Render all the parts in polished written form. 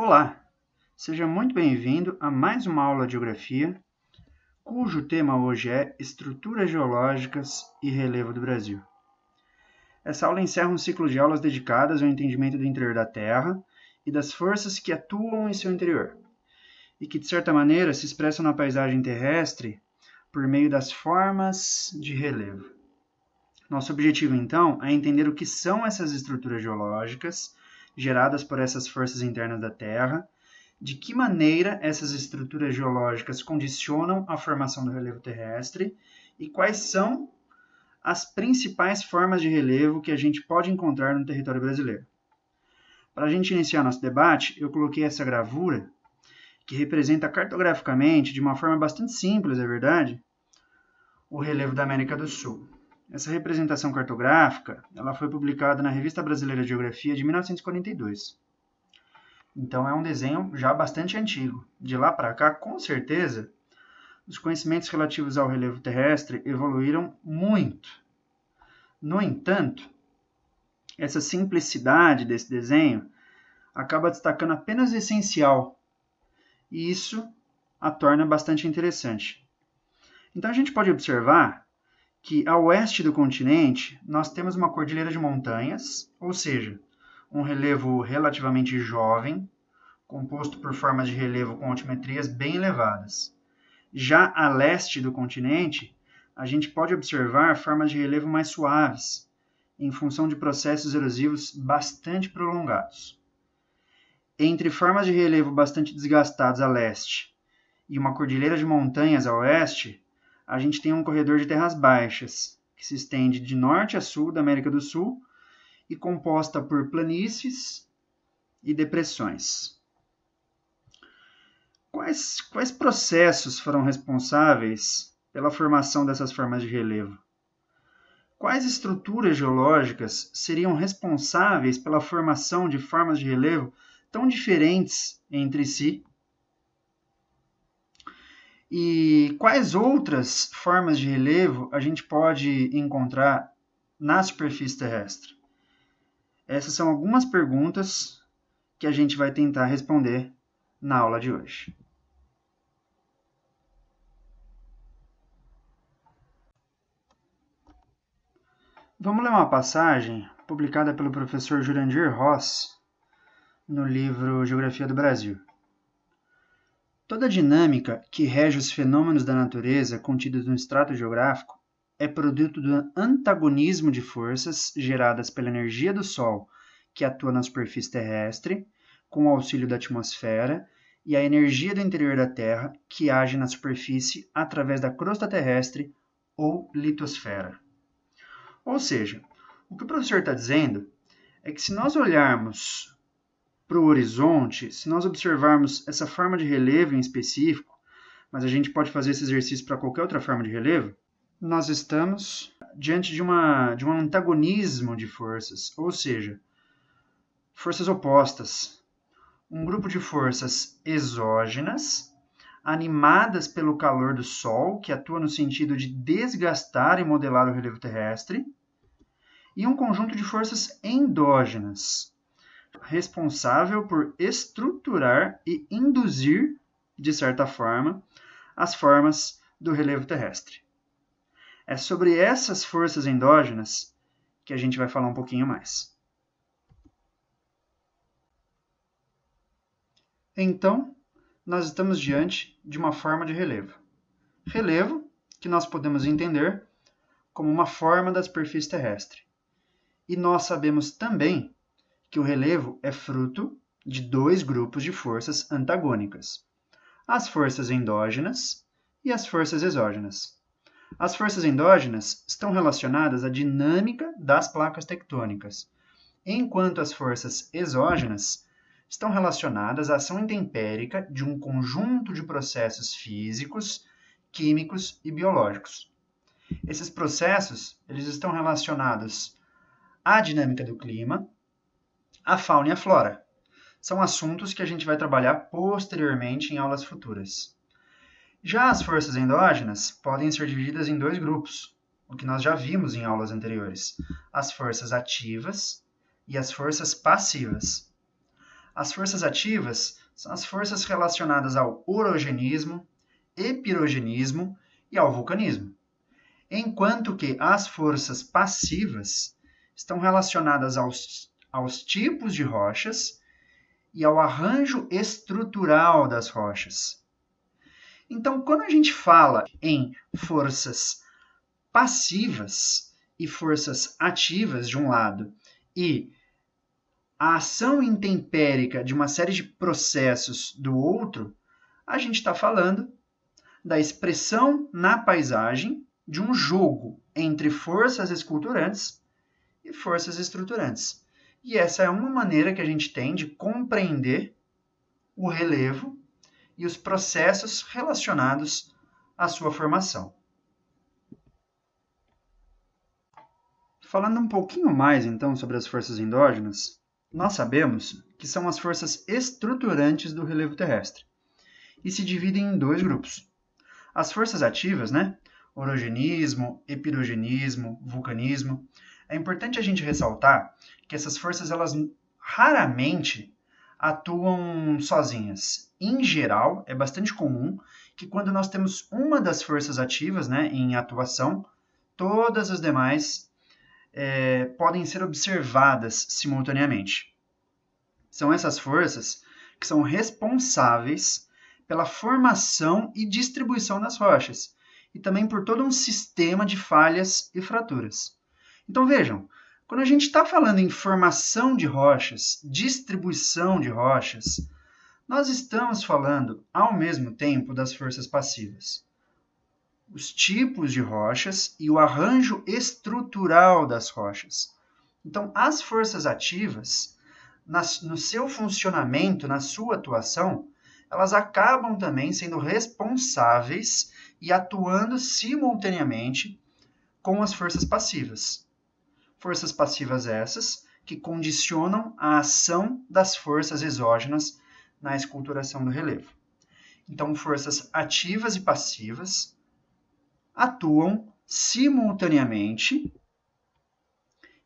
Olá, seja muito bem-vindo a mais uma aula de Geografia, cujo tema hoje é Estruturas Geológicas e Relevo do Brasil. Essa aula encerra um ciclo de aulas dedicadas ao entendimento do interior da Terra e das forças que atuam em seu interior, e que, de certa maneira, se expressam na paisagem terrestre por meio das formas de relevo. Nosso objetivo, então, é entender o que são essas estruturas geológicas geradas por essas forças internas da Terra, de que maneira essas estruturas geológicas condicionam a formação do relevo terrestre e quais são as principais formas de relevo que a gente pode encontrar no território brasileiro. Para a gente iniciar nosso debate, eu coloquei essa gravura, que representa cartograficamente, de uma forma bastante simples, é verdade, o relevo da América do Sul. Essa representação cartográfica ela foi publicada na Revista Brasileira de Geografia de 1942. Então é um desenho já bastante antigo. De lá para cá, com certeza, os conhecimentos relativos ao relevo terrestre evoluíram muito. No entanto, essa simplicidade desse desenho acaba destacando apenas o essencial, e isso a torna bastante interessante. Então a gente pode observar que a oeste do continente nós temos uma cordilheira de montanhas, ou seja, um relevo relativamente jovem, composto por formas de relevo com altimetrias bem elevadas. Já a leste do continente, a gente pode observar formas de relevo mais suaves, em função de processos erosivos bastante prolongados. Entre formas de relevo bastante desgastadas a leste e uma cordilheira de montanhas a oeste, a gente tem um corredor de terras baixas, que se estende de norte a sul da América do Sul e composta por planícies e depressões. Quais processos foram responsáveis pela formação dessas formas de relevo? Quais estruturas geológicas seriam responsáveis pela formação de formas de relevo tão diferentes entre si? E quais outras formas de relevo a gente pode encontrar na superfície terrestre? Essas são algumas perguntas que a gente vai tentar responder na aula de hoje. Vamos ler uma passagem publicada pelo professor Jurandir Ross no livro Geografia do Brasil. Toda a dinâmica que rege os fenômenos da natureza contidos no estrato geográfico é produto do antagonismo de forças geradas pela energia do Sol, que atua na superfície terrestre, com o auxílio da atmosfera, e a energia do interior da Terra, que age na superfície através da crosta terrestre ou litosfera. Ou seja, o que o professor está dizendo é que se nós olharmos para o horizonte, se nós observarmos essa forma de relevo em específico, mas a gente pode fazer esse exercício para qualquer outra forma de relevo, nós estamos diante de um antagonismo de forças, ou seja, forças opostas. Um grupo de forças exógenas, animadas pelo calor do Sol, que atua no sentido de desgastar e modelar o relevo terrestre, e um conjunto de forças endógenas, responsável por estruturar e induzir, de certa forma, as formas do relevo terrestre. É sobre essas forças endógenas que a gente vai falar um pouquinho mais. Então, nós estamos diante de uma forma de relevo. Relevo que nós podemos entender como uma forma da superfície terrestre. E nós sabemos também que o relevo é fruto de dois grupos de forças antagônicas, as forças endógenas e as forças exógenas. As forças endógenas estão relacionadas à dinâmica das placas tectônicas, enquanto as forças exógenas estão relacionadas à ação intempérica de um conjunto de processos físicos, químicos e biológicos. Esses processos eles estão relacionados à dinâmica do clima, a fauna e a flora. São assuntos que a gente vai trabalhar posteriormente em aulas futuras. Já as forças endógenas podem ser divididas em dois grupos, o que nós já vimos em aulas anteriores: as forças ativas e as forças passivas. As forças ativas são as forças relacionadas ao orogenismo, epirogenismo e ao vulcanismo, enquanto que as forças passivas estão relacionadas aos tipos de rochas e ao arranjo estrutural das rochas. Então, quando a gente fala em forças passivas e forças ativas de um lado e a ação intempérica de uma série de processos do outro, a gente está falando da expressão na paisagem de um jogo entre forças esculturantes e forças estruturantes. E essa é uma maneira que a gente tem de compreender o relevo e os processos relacionados à sua formação. Falando um pouquinho mais, então, sobre as forças endógenas, nós sabemos que são as forças estruturantes do relevo terrestre e se dividem em dois grupos. As forças ativas, orogenismo, epirogenismo, vulcanismo. É importante a gente ressaltar que essas forças elas raramente atuam sozinhas. Em geral, é bastante comum que quando nós temos uma das forças ativas em atuação, todas as demais podem ser observadas simultaneamente. São essas forças que são responsáveis pela formação e distribuição das rochas, e também por todo um sistema de falhas e fraturas. Então vejam, quando a gente está falando em formação de rochas, distribuição de rochas, nós estamos falando ao mesmo tempo das forças passivas. Os tipos de rochas e o arranjo estrutural das rochas. Então, as forças ativas, no seu funcionamento, na sua atuação, elas acabam também sendo responsáveis e atuando simultaneamente com as forças passivas. Forças passivas essas que condicionam a ação das forças exógenas na esculturação do relevo. Então, forças ativas e passivas atuam simultaneamente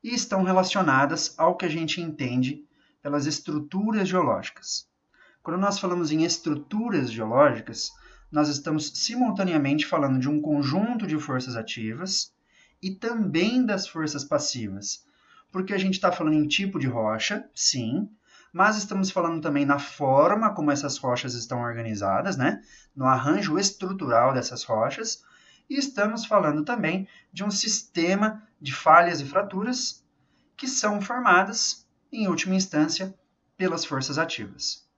e estão relacionadas ao que a gente entende pelas estruturas geológicas. Quando nós falamos em estruturas geológicas, nós estamos simultaneamente falando de um conjunto de forças ativas e também das forças passivas, porque a gente está falando em tipo de rocha, sim, mas estamos falando também na forma como essas rochas estão organizadas, no arranjo estrutural dessas rochas, e estamos falando também de um sistema de falhas e fraturas que são formadas, em última instância, pelas forças ativas.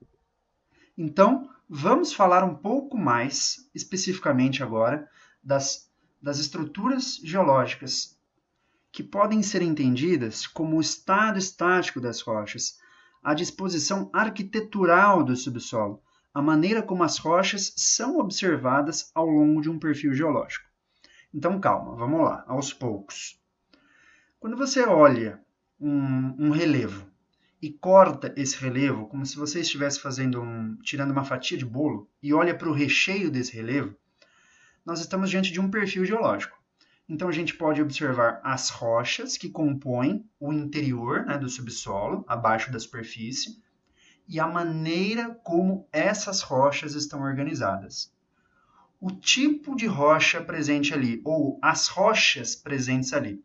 Então, vamos falar um pouco mais especificamente agora das estruturas geológicas, que podem ser entendidas como o estado estático das rochas, a disposição arquitetural do subsolo, a maneira como as rochas são observadas ao longo de um perfil geológico. Então, calma, vamos lá, aos poucos. Quando você olha um relevo e corta esse relevo, como se você estivesse tirando uma fatia de bolo, e olha para o recheio desse relevo, nós estamos diante de um perfil geológico. Então, a gente pode observar as rochas que compõem o interior do subsolo, abaixo da superfície, e a maneira como essas rochas estão organizadas. O tipo de rocha presente ali, ou as rochas presentes ali,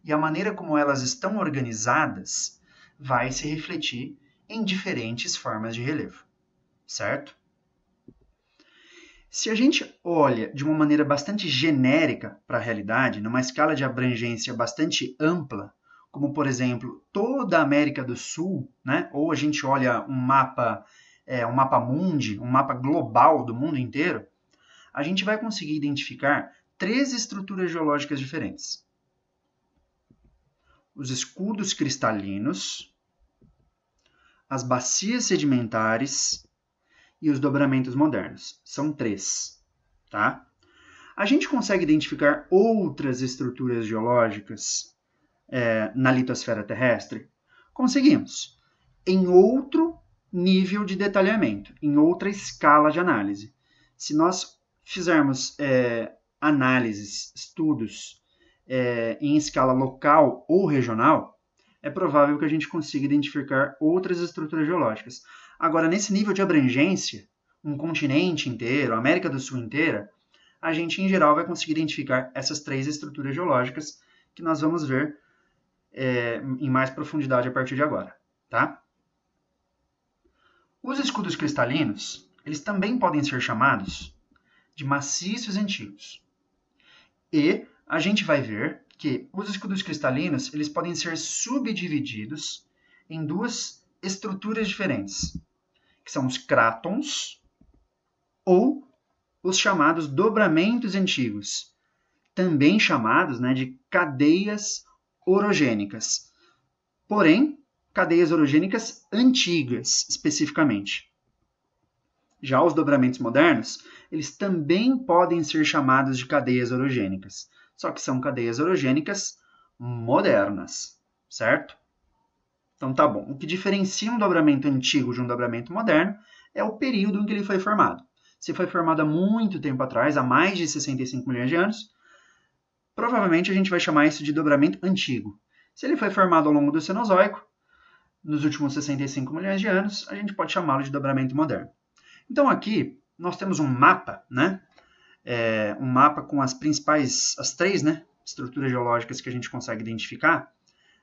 e a maneira como elas estão organizadas, vai se refletir em diferentes formas de relevo, certo? Se a gente olha de uma maneira bastante genérica para a realidade, numa escala de abrangência bastante ampla, como, por exemplo, toda a América do Sul, ou a gente olha um mapa mundi, um mapa global do mundo inteiro, a gente vai conseguir identificar 3 estruturas geológicas diferentes. Os escudos cristalinos, as bacias sedimentares e os dobramentos modernos. São 3, tá? A gente consegue identificar outras estruturas geológicas na litosfera terrestre? Conseguimos, em outro nível de detalhamento, em outra escala de análise. Se nós fizermos análises, estudos em escala local ou regional, é provável que a gente consiga identificar outras estruturas geológicas. Agora, nesse nível de abrangência, um continente inteiro, a América do Sul inteira, a gente, em geral, vai conseguir identificar essas 3 estruturas geológicas que nós vamos ver em mais profundidade a partir de agora, tá? Os escudos cristalinos, eles também podem ser chamados de maciços antigos. E a gente vai ver que os escudos cristalinos, eles podem ser subdivididos em 2 estruturas diferentes, que são os crátons ou os chamados dobramentos antigos, também chamados de cadeias orogênicas. Porém, cadeias orogênicas antigas, especificamente. Já os dobramentos modernos, eles também podem ser chamados de cadeias orogênicas, só que são cadeias orogênicas modernas, certo? Então tá bom. O que diferencia um dobramento antigo de um dobramento moderno é o período em que ele foi formado. Se foi formado há muito tempo atrás, há mais de 65 milhões de anos, provavelmente a gente vai chamar isso de dobramento antigo. Se ele foi formado ao longo do Cenozoico, nos últimos 65 milhões de anos, a gente pode chamá-lo de dobramento moderno. Então aqui nós temos um mapa, um mapa com as principais, as 3 estruturas geológicas que a gente consegue identificar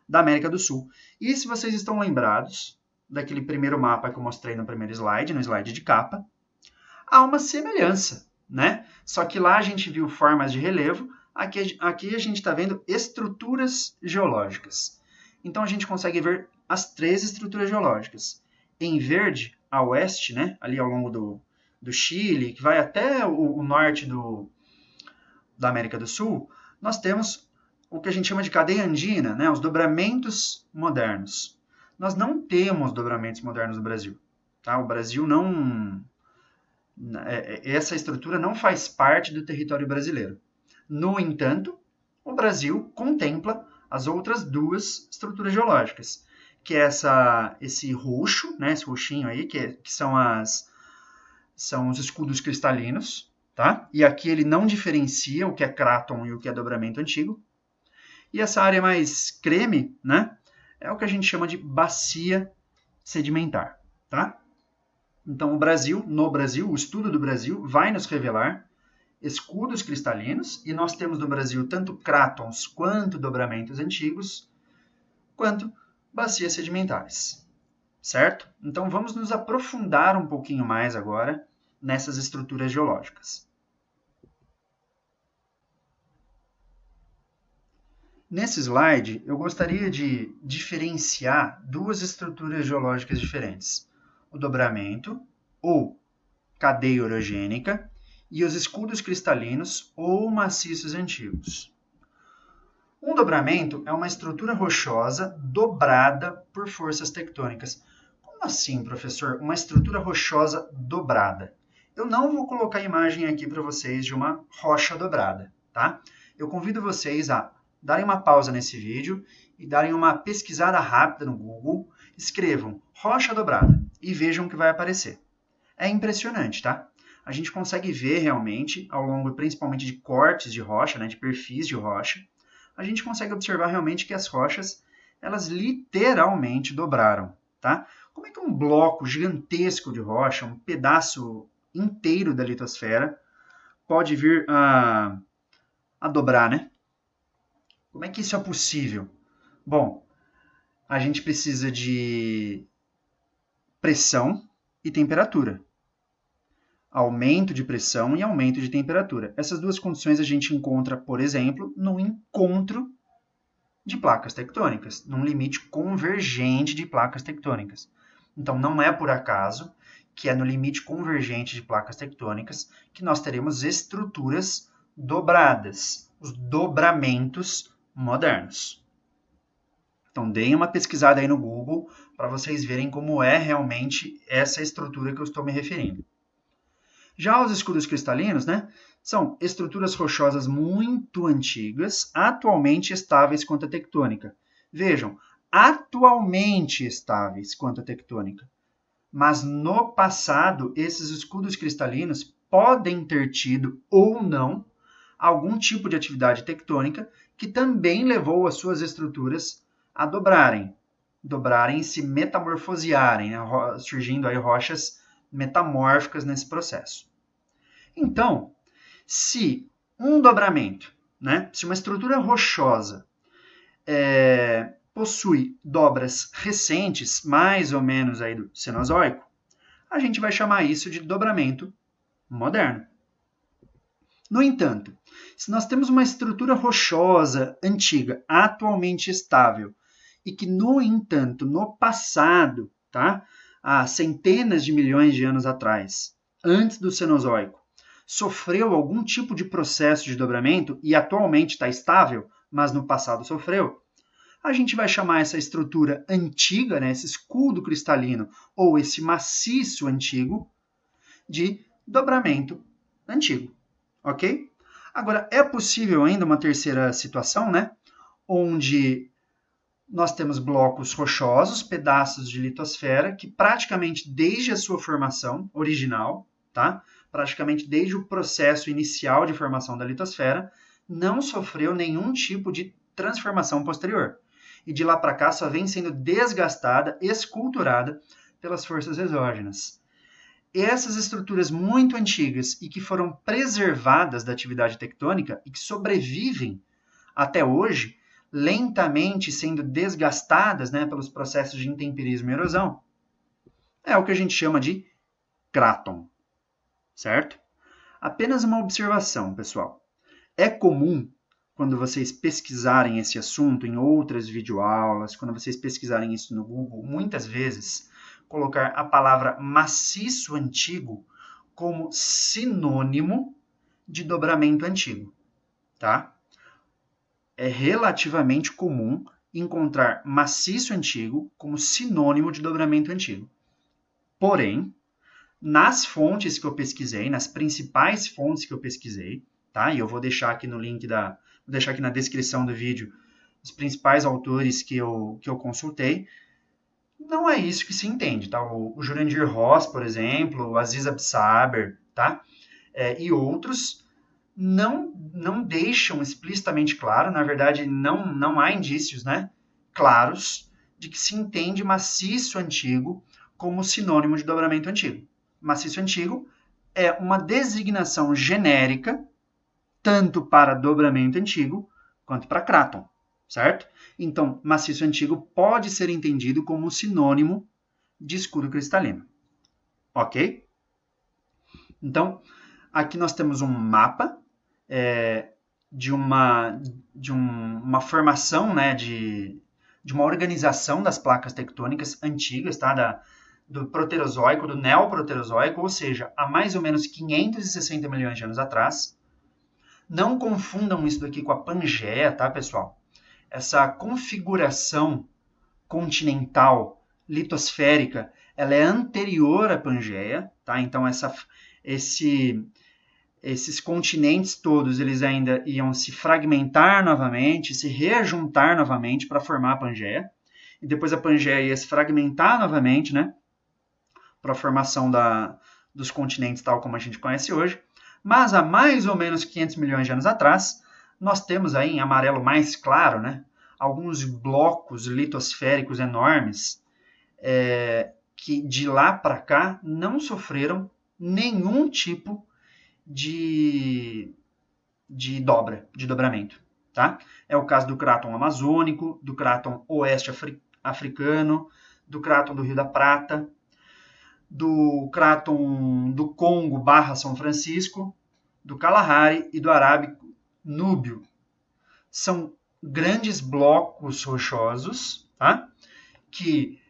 da América do Sul. E se vocês estão lembrados daquele primeiro mapa que eu mostrei no primeiro slide, no slide de capa, há uma semelhança, Só que lá a gente viu formas de relevo, aqui a gente está vendo estruturas geológicas. Então a gente consegue ver as 3 estruturas geológicas. Em verde, a oeste, ali ao longo do Chile, que vai até o norte da América do Sul, nós temos o que a gente chama de cadeia andina, os dobramentos modernos. Nós não temos dobramentos modernos no Brasil. Tá? O Brasil não... Essa estrutura não faz parte do território brasileiro. No entanto, o Brasil contempla as outras 2 estruturas geológicas, que é esse roxo, esse roxinho aí, que são os escudos cristalinos, tá? E aqui ele não diferencia o que é cráton e o que é dobramento antigo. E essa área mais creme, é o que a gente chama de bacia sedimentar, tá? Então, no Brasil, o estudo do Brasil vai nos revelar escudos cristalinos, e nós temos no Brasil tanto crátons quanto dobramentos antigos, quanto bacias sedimentares, certo? Então vamos nos aprofundar um pouquinho mais agora nessas estruturas geológicas. Nesse slide, eu gostaria de diferenciar 2 estruturas geológicas diferentes: o dobramento, ou cadeia orogênica, e os escudos cristalinos, ou maciços antigos. Um dobramento é uma estrutura rochosa dobrada por forças tectônicas. Como assim, professor? Uma estrutura rochosa dobrada? Eu não vou colocar a imagem aqui para vocês de uma rocha dobrada, tá? Eu convido vocês a darem uma pausa nesse vídeo e darem uma pesquisada rápida no Google, escrevam rocha dobrada e vejam o que vai aparecer. É impressionante, tá? A gente consegue ver realmente, ao longo principalmente de cortes de rocha, de perfis de rocha, a gente consegue observar realmente que as rochas, elas literalmente dobraram, tá? Como é que um bloco gigantesco de rocha, um pedaço inteiro da litosfera, pode vir a dobrar, Como é que isso é possível? Bom, a gente precisa de pressão e temperatura. Aumento de pressão e aumento de temperatura. Essas 2 condições a gente encontra, por exemplo, no encontro de placas tectônicas, num limite convergente de placas tectônicas. Então, não é por acaso que é no limite convergente de placas tectônicas que nós teremos estruturas dobradas, os dobramentos modernos. Então, deem uma pesquisada aí no Google para vocês verem como é realmente essa estrutura que eu estou me referindo. Já os escudos cristalinos, são estruturas rochosas muito antigas, atualmente estáveis quanto à tectônica. Vejam, atualmente estáveis quanto à tectônica. Mas no passado, esses escudos cristalinos podem ter tido ou não algum tipo de atividade tectônica que também levou as suas estruturas a dobrarem. Dobrarem e se metamorfosearem, né? Surgindo aí rochas metamórficas nesse processo. Então, se um dobramento, né? Se uma estrutura rochosa possui dobras recentes, mais ou menos aí do Cenozoico, a gente vai chamar isso de dobramento moderno. No entanto, se nós temos uma estrutura rochosa antiga, atualmente estável, e que, no entanto, no passado, tá, há centenas de milhões de anos atrás, antes do Cenozoico, sofreu algum tipo de processo de dobramento e atualmente está estável, mas no passado sofreu, a gente vai chamar essa estrutura antiga, né, esse escudo cristalino ou esse maciço antigo, de dobramento antigo, ok? Agora, é possível ainda uma terceira situação, né, onde nós temos blocos rochosos, pedaços de litosfera, que praticamente desde a sua formação original, tá? Praticamente desde o processo inicial de formação da litosfera, não sofreu nenhum tipo de transformação posterior. E de lá para cá só vem sendo desgastada, esculturada pelas forças exógenas. Essas estruturas muito antigas e que foram preservadas da atividade tectônica e que sobrevivem até hoje, lentamente sendo desgastadas, né, pelos processos de intemperismo e erosão, é o que a gente chama de cráton, certo? Apenas uma observação, pessoal. É comum, quando vocês pesquisarem esse assunto em outras videoaulas, quando vocês pesquisarem isso no Google, muitas vezes, colocar a palavra maciço antigo como sinônimo de dobramento antigo, tá? É relativamente comum encontrar maciço antigo como sinônimo de dobramento antigo. Porém, nas fontes que eu pesquisei, nas principais fontes que eu pesquisei, tá? E eu vou deixar aqui no link vou deixar aqui na descrição do vídeo os principais autores que eu consultei. Não é isso que se entende, tá? O Jurandir Ross, por exemplo, o Aziz Absaber, tá? E outros não deixam explicitamente claro, na verdade não há indícios, né, claros de que se entende maciço antigo como sinônimo de dobramento antigo. Maciço antigo é uma designação genérica tanto para dobramento antigo quanto para cráton, certo? Então, maciço antigo pode ser entendido como sinônimo de escudo cristalino, ok? Então, aqui nós temos um mapa de uma formação, né, de uma organização das placas tectônicas antigas, tá? Do Proterozoico, do Neoproterozoico, ou seja, há mais ou menos 560 milhões de anos atrás. Não confundam isso daqui com a Pangeia, tá, pessoal? Essa configuração continental litosférica, ela é anterior à Pangeia, tá? Então esses continentes todos, eles ainda iam se fragmentar novamente, se reajuntar novamente para formar a Pangeia. E depois a Pangeia ia se fragmentar novamente, né? Para a formação dos continentes tal como a gente conhece hoje. Mas há mais ou menos 500 milhões de anos atrás, nós temos aí em amarelo mais claro, né? Alguns blocos litosféricos enormes que de lá para cá não sofreram nenhum tipo de dobramento, tá? É o caso do cráton amazônico, do cráton oeste africano, do cráton do Rio da Prata, do cráton do Congo / São Francisco, do Kalahari e do Arábico Núbio. São grandes blocos rochosos, tá? Que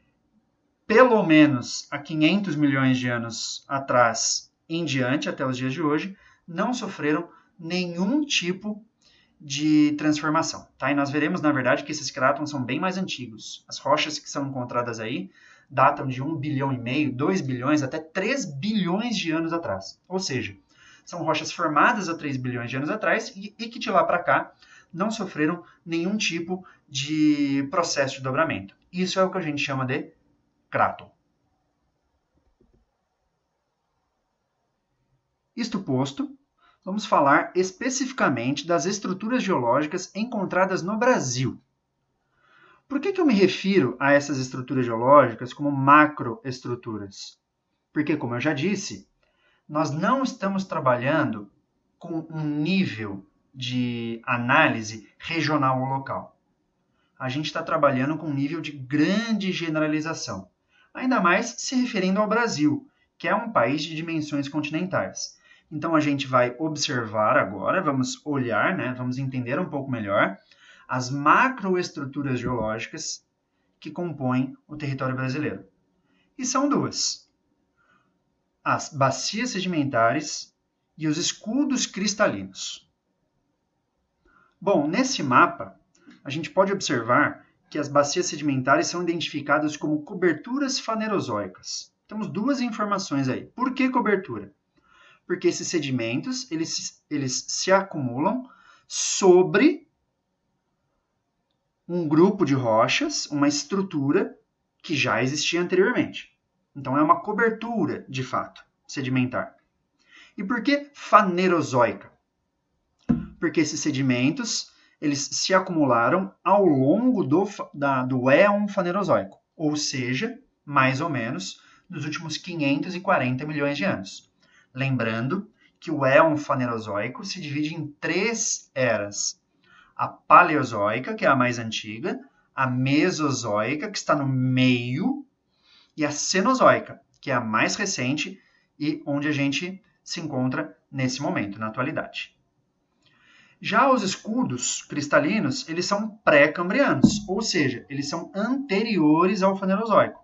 pelo menos há 500 milhões de anos atrás em diante, até os dias de hoje, não sofreram nenhum tipo de transformação. Tá? E nós veremos, na verdade, que esses crátons são bem mais antigos. As rochas que são encontradas aí datam de 1,5 bilhão, 2 bilhões, até 3 bilhões de anos atrás. Ou seja, são rochas formadas há 3 bilhões de anos atrás e que de lá para cá não sofreram nenhum tipo de processo de dobramento. Isso é o que a gente chama de cráton. Isto posto, vamos falar especificamente das estruturas geológicas encontradas no Brasil. Por que eu me refiro a essas estruturas geológicas como macroestruturas? Porque, como eu já disse, nós não estamos trabalhando com um nível de análise regional ou local. A gente está trabalhando com um nível de grande generalização, ainda mais se referindo ao Brasil, que é um país de dimensões continentais. Então a gente vai observar agora, vamos olhar, né, vamos entender um pouco melhor as macroestruturas geológicas que compõem o território brasileiro. E são duas: as bacias sedimentares e os escudos cristalinos. Bom, nesse mapa, a gente pode observar que as bacias sedimentares são identificadas como coberturas fanerozoicas. Temos duas informações aí. Por que cobertura? Porque esses sedimentos eles se acumulam sobre um grupo de rochas, uma estrutura que já existia anteriormente. Então é uma cobertura, de fato, sedimentar. E por que fanerozoica? Porque esses sedimentos eles se acumularam ao longo do éon fanerozoico, ou seja, mais ou menos nos últimos 540 milhões de anos. Lembrando que o éon fanerozoico se divide em 3 eras: a paleozoica, que é a mais antiga, a mesozoica, que está no meio, e a cenozoica, que é a mais recente e onde a gente se encontra nesse momento, na atualidade. Já os escudos cristalinos, eles são pré-cambrianos, ou seja, eles são anteriores ao Fanerozoico.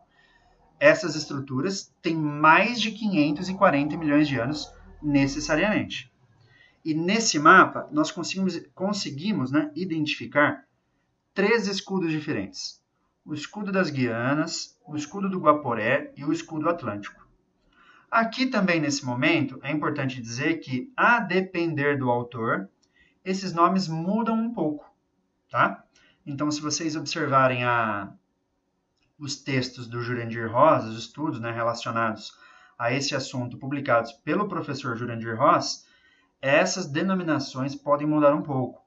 Essas estruturas têm mais de 540 milhões de anos necessariamente. E nesse mapa, nós conseguimos identificar 3 escudos diferentes: o escudo das Guianas, o escudo do Guaporé e o escudo atlântico. Aqui também, nesse momento, é importante dizer que, a depender do autor, esses nomes mudam um pouco, tá? Então, se vocês observarem os textos do Jurandir Ross, os estudos relacionados a esse assunto publicados pelo professor Jurandir Ross, essas denominações podem mudar um pouco,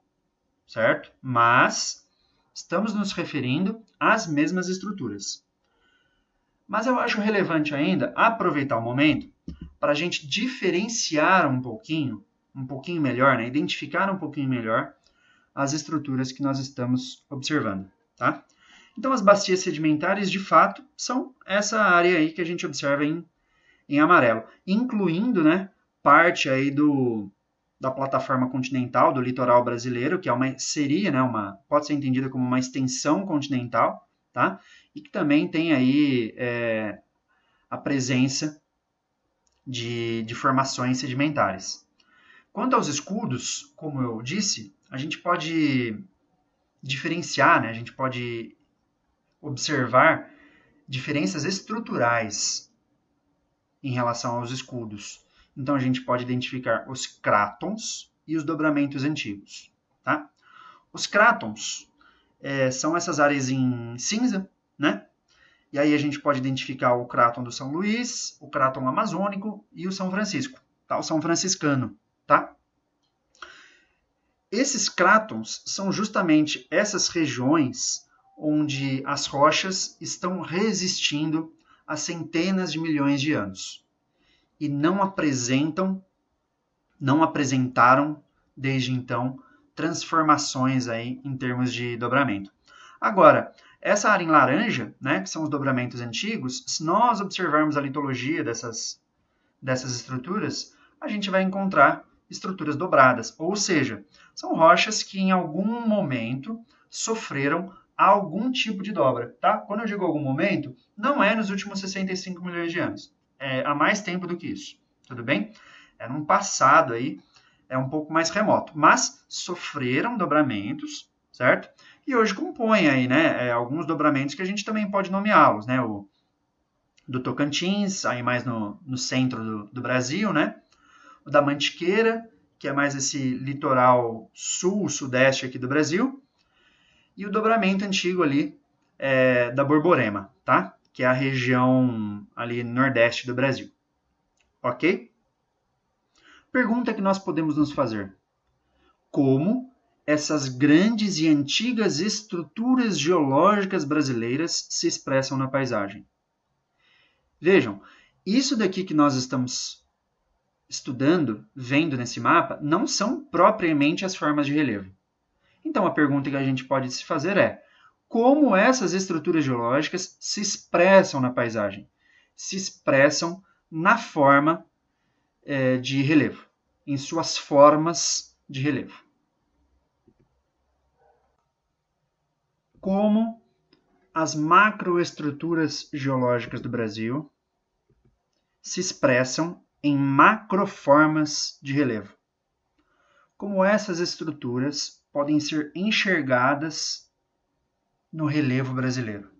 certo? Mas estamos nos referindo às mesmas estruturas. Mas eu acho relevante ainda aproveitar o momento para a gente diferenciar um pouquinho melhor, identificar um pouquinho melhor as estruturas que nós estamos observando, tá? Então, as bacias sedimentares, de fato, são essa área aí que a gente observa em amarelo, incluindo, parte aí da plataforma continental do litoral brasileiro, que pode ser entendida como uma extensão continental, tá? E que também tem aí a presença de formações sedimentares. Quanto aos escudos, como eu disse, a gente pode diferenciar, a gente pode observar diferenças estruturais em relação aos escudos. Então, a gente pode identificar os crátons e os dobramentos antigos. Tá? Os crátons são essas áreas em cinza, E aí a gente pode identificar o cráton do São Luís, o cráton amazônico e o São Francisco, tá? O São Franciscano, tá? Esses crátons são justamente essas regiões onde as rochas estão resistindo há centenas de milhões de anos e não apresentaram desde então transformações aí em termos de dobramento. Agora, essa área em laranja, que são os dobramentos antigos, se nós observarmos a litologia dessas estruturas, a gente vai encontrar estruturas dobradas, ou seja, são rochas que em algum momento sofreram algum tipo de dobra, tá? Quando eu digo algum momento, não é nos últimos 65 milhões de anos, é há mais tempo do que isso, tudo bem? É num passado aí, é um pouco mais remoto, mas sofreram dobramentos, certo? E hoje compõem aí, alguns dobramentos que a gente também pode nomeá-los, o do Tocantins, aí mais no centro do Brasil, o da Mantiqueira, que é mais esse litoral sul-sudeste aqui do Brasil, e o dobramento antigo ali da Borborema, tá? Que é a região ali nordeste do Brasil. Ok? Pergunta que nós podemos nos fazer: como essas grandes e antigas estruturas geológicas brasileiras se expressam na paisagem. Vejam, isso daqui que nós estamos estudando, vendo nesse mapa, não são propriamente as formas de relevo. Então, a pergunta que a gente pode se fazer é: como essas estruturas geológicas se expressam na paisagem? Se expressam na forma de relevo, em suas formas de relevo. Como as macroestruturas geológicas do Brasil se expressam em macroformas de relevo. Como essas estruturas podem ser enxergadas no relevo brasileiro.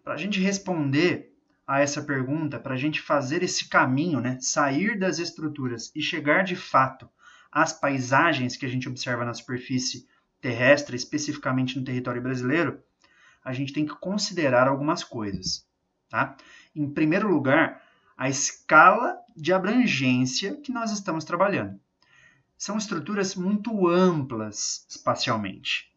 Para a gente responder a essa pergunta, para a gente fazer esse caminho, né, sair das estruturas e chegar de fato às paisagens que a gente observa na superfície terrestre, especificamente no território brasileiro, a gente tem que considerar algumas coisas. Tá? Em primeiro lugar, a escala de abrangência que nós estamos trabalhando. São estruturas muito amplas espacialmente.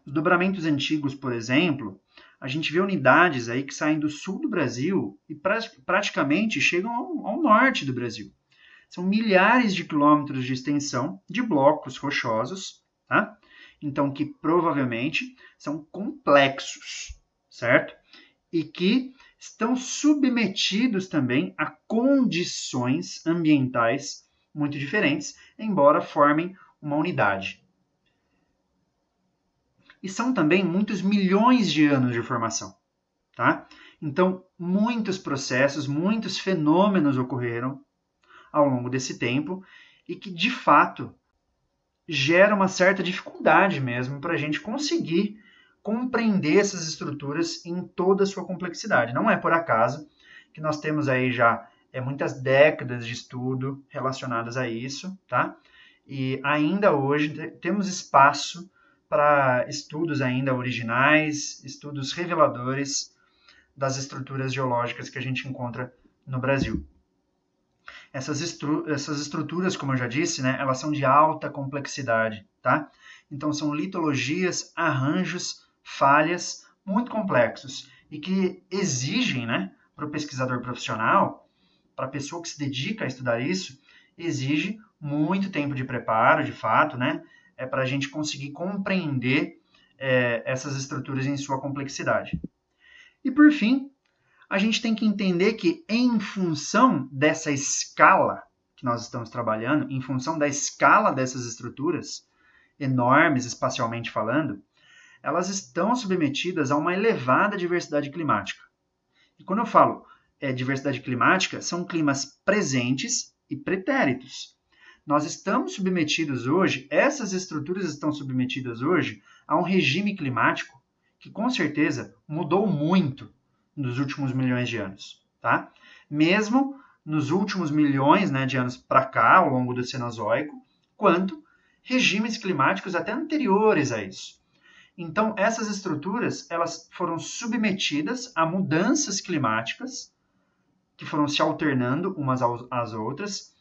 Os dobramentos antigos, por exemplo, a gente vê unidades aí que saem do sul do Brasil e praticamente chegam ao norte do Brasil. São milhares de quilômetros de extensão de blocos rochosos, tá? Então, que provavelmente são complexos, certo? E que estão submetidos também a condições ambientais muito diferentes, embora formem uma unidade. E são também muitos milhões de anos de formação, tá? Então, muitos processos, muitos fenômenos ocorreram ao longo desse tempo e que, de fato, gera uma certa dificuldade mesmo para a gente conseguir compreender essas estruturas em toda a sua complexidade. Não é por acaso que nós temos aí já muitas décadas de estudo relacionadas a isso, tá? E ainda hoje temos espaço para estudos ainda originais, estudos reveladores das estruturas geológicas que a gente encontra no Brasil. Essas estruturas, como eu já disse, né, elas são de alta complexidade, tá? Então são litologias, arranjos, falhas muito complexos e que exigem, né, para o pesquisador profissional, para a pessoa que se dedica a estudar isso, exige muito tempo de preparo, de fato, né, para a gente conseguir compreender essas estruturas em sua complexidade. E por fim, a gente tem que entender que, em função dessa escala que nós estamos trabalhando, em função da escala dessas estruturas, enormes espacialmente falando, elas estão submetidas a uma elevada diversidade climática. E quando eu falo diversidade climática, são climas presentes e pretéritos. Nós estamos submetidos hoje, essas estruturas estão submetidas hoje a um regime climático que, com certeza, mudou muito nos últimos milhões de anos, tá? Mesmo nos últimos milhões, né, de anos para cá, ao longo do Cenozoico, quanto regimes climáticos até anteriores a isso. Então, essas estruturas, elas foram submetidas a mudanças climáticas que foram se alternando umas às outras.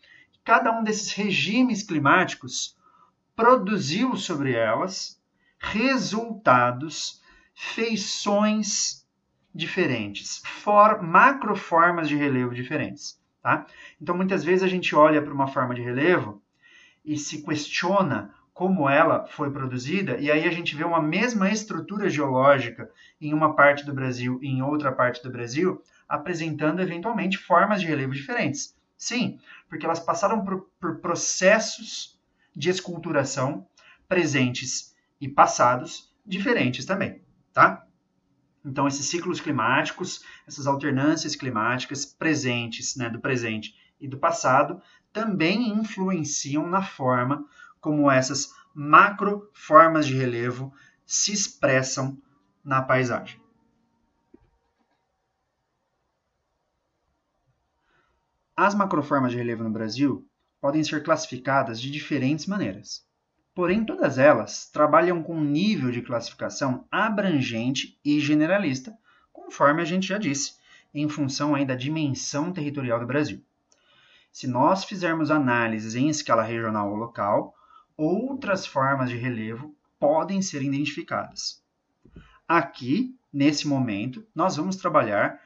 Cada um desses regimes climáticos produziu sobre elas resultados, feições diferentes, macroformas de relevo diferentes. Tá? Então, muitas vezes a gente olha para uma forma de relevo e se questiona como ela foi produzida, e aí a gente vê uma mesma estrutura geológica em uma parte do Brasil e em outra parte do Brasil, apresentando eventualmente formas de relevo diferentes. Sim, porque elas passaram por processos de esculturação presentes e passados diferentes também, tá? Então, esses ciclos climáticos, essas alternâncias climáticas presentes, né, do presente e do passado, também influenciam na forma como essas macroformas de relevo se expressam na paisagem. As macroformas de relevo no Brasil podem ser classificadas de diferentes maneiras. Porém, todas elas trabalham com um nível de classificação abrangente e generalista, conforme a gente já disse, em função aí da dimensão territorial do Brasil. Se nós fizermos análises em escala regional ou local, outras formas de relevo podem ser identificadas. Aqui, nesse momento, nós vamos trabalhar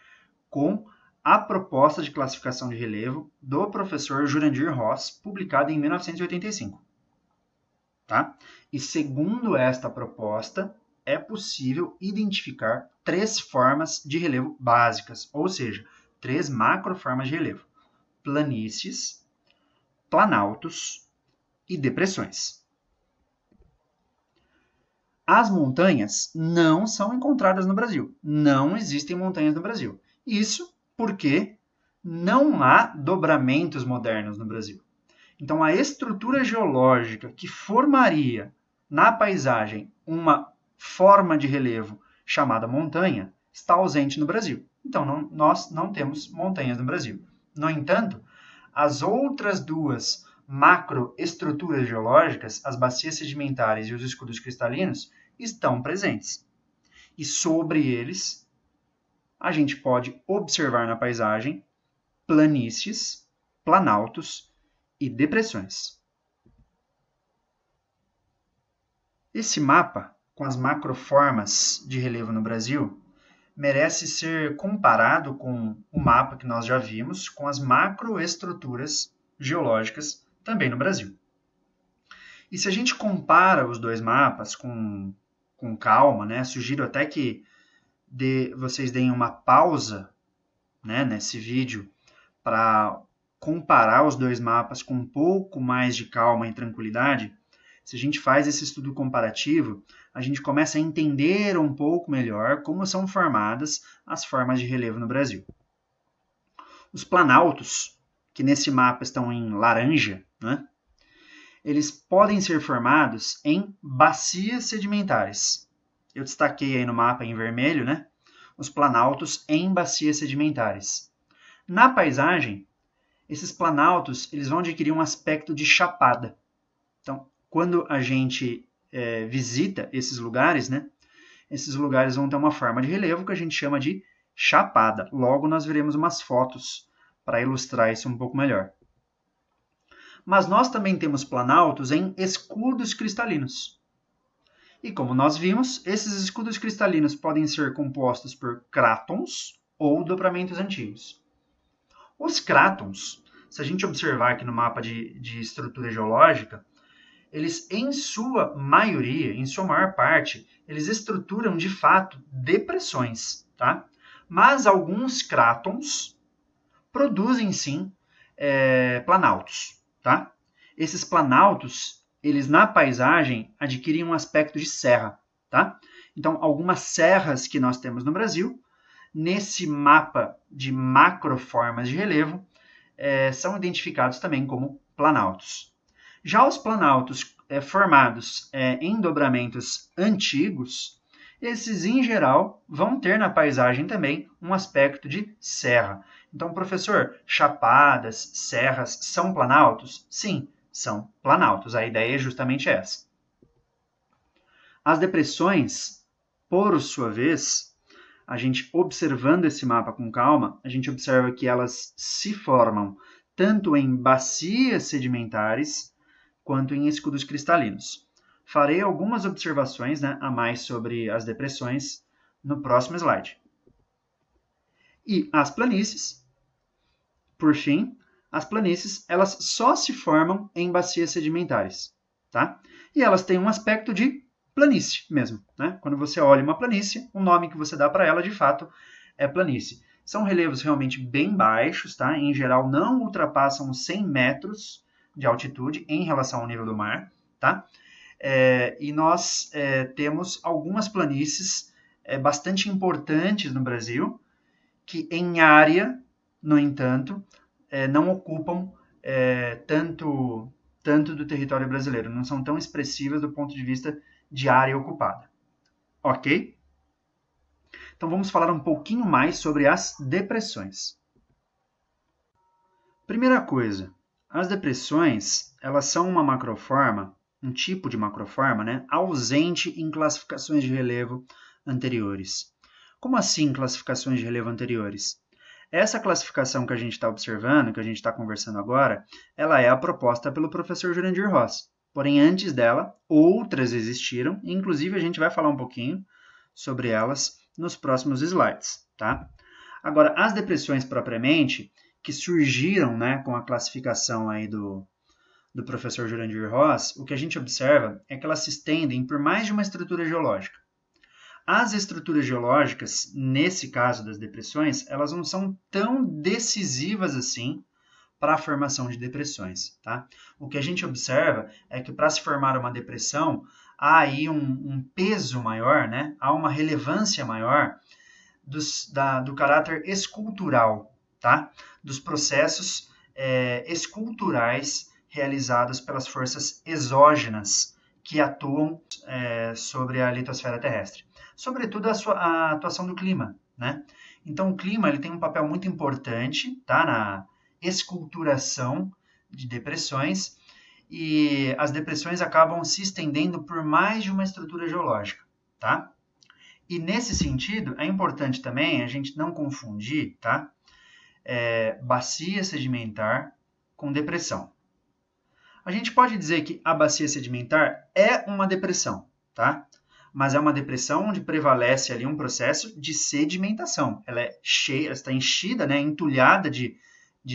com a proposta de classificação de relevo do professor Jurandir Ross, publicada em 1985. Tá? E segundo esta proposta, é possível identificar 3 formas de relevo básicas, ou seja, 3 macroformas de relevo: planícies, planaltos e depressões. As montanhas não são encontradas no Brasil. Não existem montanhas no Brasil. Isso porque não há dobramentos modernos no Brasil. Então, a estrutura geológica que formaria na paisagem uma forma de relevo chamada montanha está ausente no Brasil. Então, nós não temos montanhas no Brasil. No entanto, as outras 2 macroestruturas geológicas, as bacias sedimentares e os escudos cristalinos, estão presentes. E sobre eles, a gente pode observar na paisagem planícies, planaltos e depressões. Esse mapa, com as macroformas de relevo no Brasil, merece ser comparado com o mapa que nós já vimos, com as macroestruturas geológicas também no Brasil. E se a gente compara os 2 mapas com calma, né, sugiro até que vocês deem uma pausa, né, nesse vídeo para comparar os 2 mapas com um pouco mais de calma e tranquilidade. Se a gente faz esse estudo comparativo, a gente começa a entender um pouco melhor como são formadas as formas de relevo no Brasil. Os planaltos, que nesse mapa estão em laranja, né, eles podem ser formados em bacias sedimentares. Eu destaquei aí no mapa em vermelho, né, os planaltos em bacias sedimentares. Na paisagem, esses planaltos eles vão adquirir um aspecto de chapada. Então, quando a gente visita esses lugares, né, esses lugares vão ter uma forma de relevo que a gente chama de chapada. Logo, nós veremos umas fotos para ilustrar isso um pouco melhor. Mas nós também temos planaltos em escudos cristalinos. E como nós vimos, esses escudos cristalinos podem ser compostos por crátons ou dobramentos antigos. Os crátons, se a gente observar aqui no mapa de estrutura geológica, eles, em sua maioria, em sua maior parte, eles estruturam, de fato, depressões, tá? Mas alguns crátons produzem, sim, planaltos, tá? Esses planaltos, eles na paisagem adquirem um aspecto de serra, tá? Então, algumas serras que nós temos no Brasil, nesse mapa de macroformas de relevo, são identificados também como planaltos. Já os planaltos formados em dobramentos antigos, esses, em geral, vão ter na paisagem também um aspecto de serra. Então, professor, chapadas, serras são planaltos? Sim, são planaltos. A ideia é justamente essa. As depressões, por sua vez, a gente observando esse mapa com calma, a gente observa que elas se formam tanto em bacias sedimentares quanto em escudos cristalinos. Farei algumas observações, né, a mais sobre as depressões no próximo slide. E as planícies, por fim, as planícies elas só se formam em bacias sedimentares, tá? E elas têm um aspecto de planície mesmo, né? Quando você olha uma planície, o nome que você dá para ela, de fato, é planície. São relevos realmente bem baixos, tá? Em geral, não ultrapassam os 100 metros de altitude em relação ao nível do mar, tá? E nós temos algumas planícies bastante importantes no Brasil, que em área, no entanto, não ocupam tanto do território brasileiro, não são tão expressivas do ponto de vista de área ocupada. Ok? Então vamos falar um pouquinho mais sobre as depressões. Primeira coisa, as depressões, elas são uma macroforma, um tipo de macroforma, né, ausente em classificações de relevo anteriores. Como assim classificações de relevo anteriores? Essa classificação que a gente está observando, que a gente está conversando agora, ela é a proposta pelo professor Jurandir Ross, Porém, antes dela, outras existiram, e inclusive a gente vai falar um pouquinho sobre elas nos próximos slides, tá? Agora, as depressões propriamente, que surgiram, né, com a classificação aí do professor Jurandir Ross, o que a gente observa é que elas se estendem por mais de uma estrutura geológica. As estruturas geológicas, nesse caso das depressões, elas não são tão decisivas assim para a formação de depressões, tá? O que a gente observa é que para se formar uma depressão, há aí um peso maior, né? Há uma relevância maior do caráter escultural, tá? Dos processos esculturais realizados pelas forças exógenas que atuam sobre a litosfera terrestre. Sobretudo a atuação do clima, né? Então, o clima ele tem um papel muito importante, tá? Na esculturação de depressões, e as depressões acabam se estendendo por mais de uma estrutura geológica, tá? E nesse sentido, é importante também a gente não confundir, tá? Bacia sedimentar com depressão. A gente pode dizer que a bacia sedimentar é uma depressão, tá? Mas é uma depressão onde prevalece ali um processo de sedimentação. Ela é cheia, ela está enchida, né, entulhada de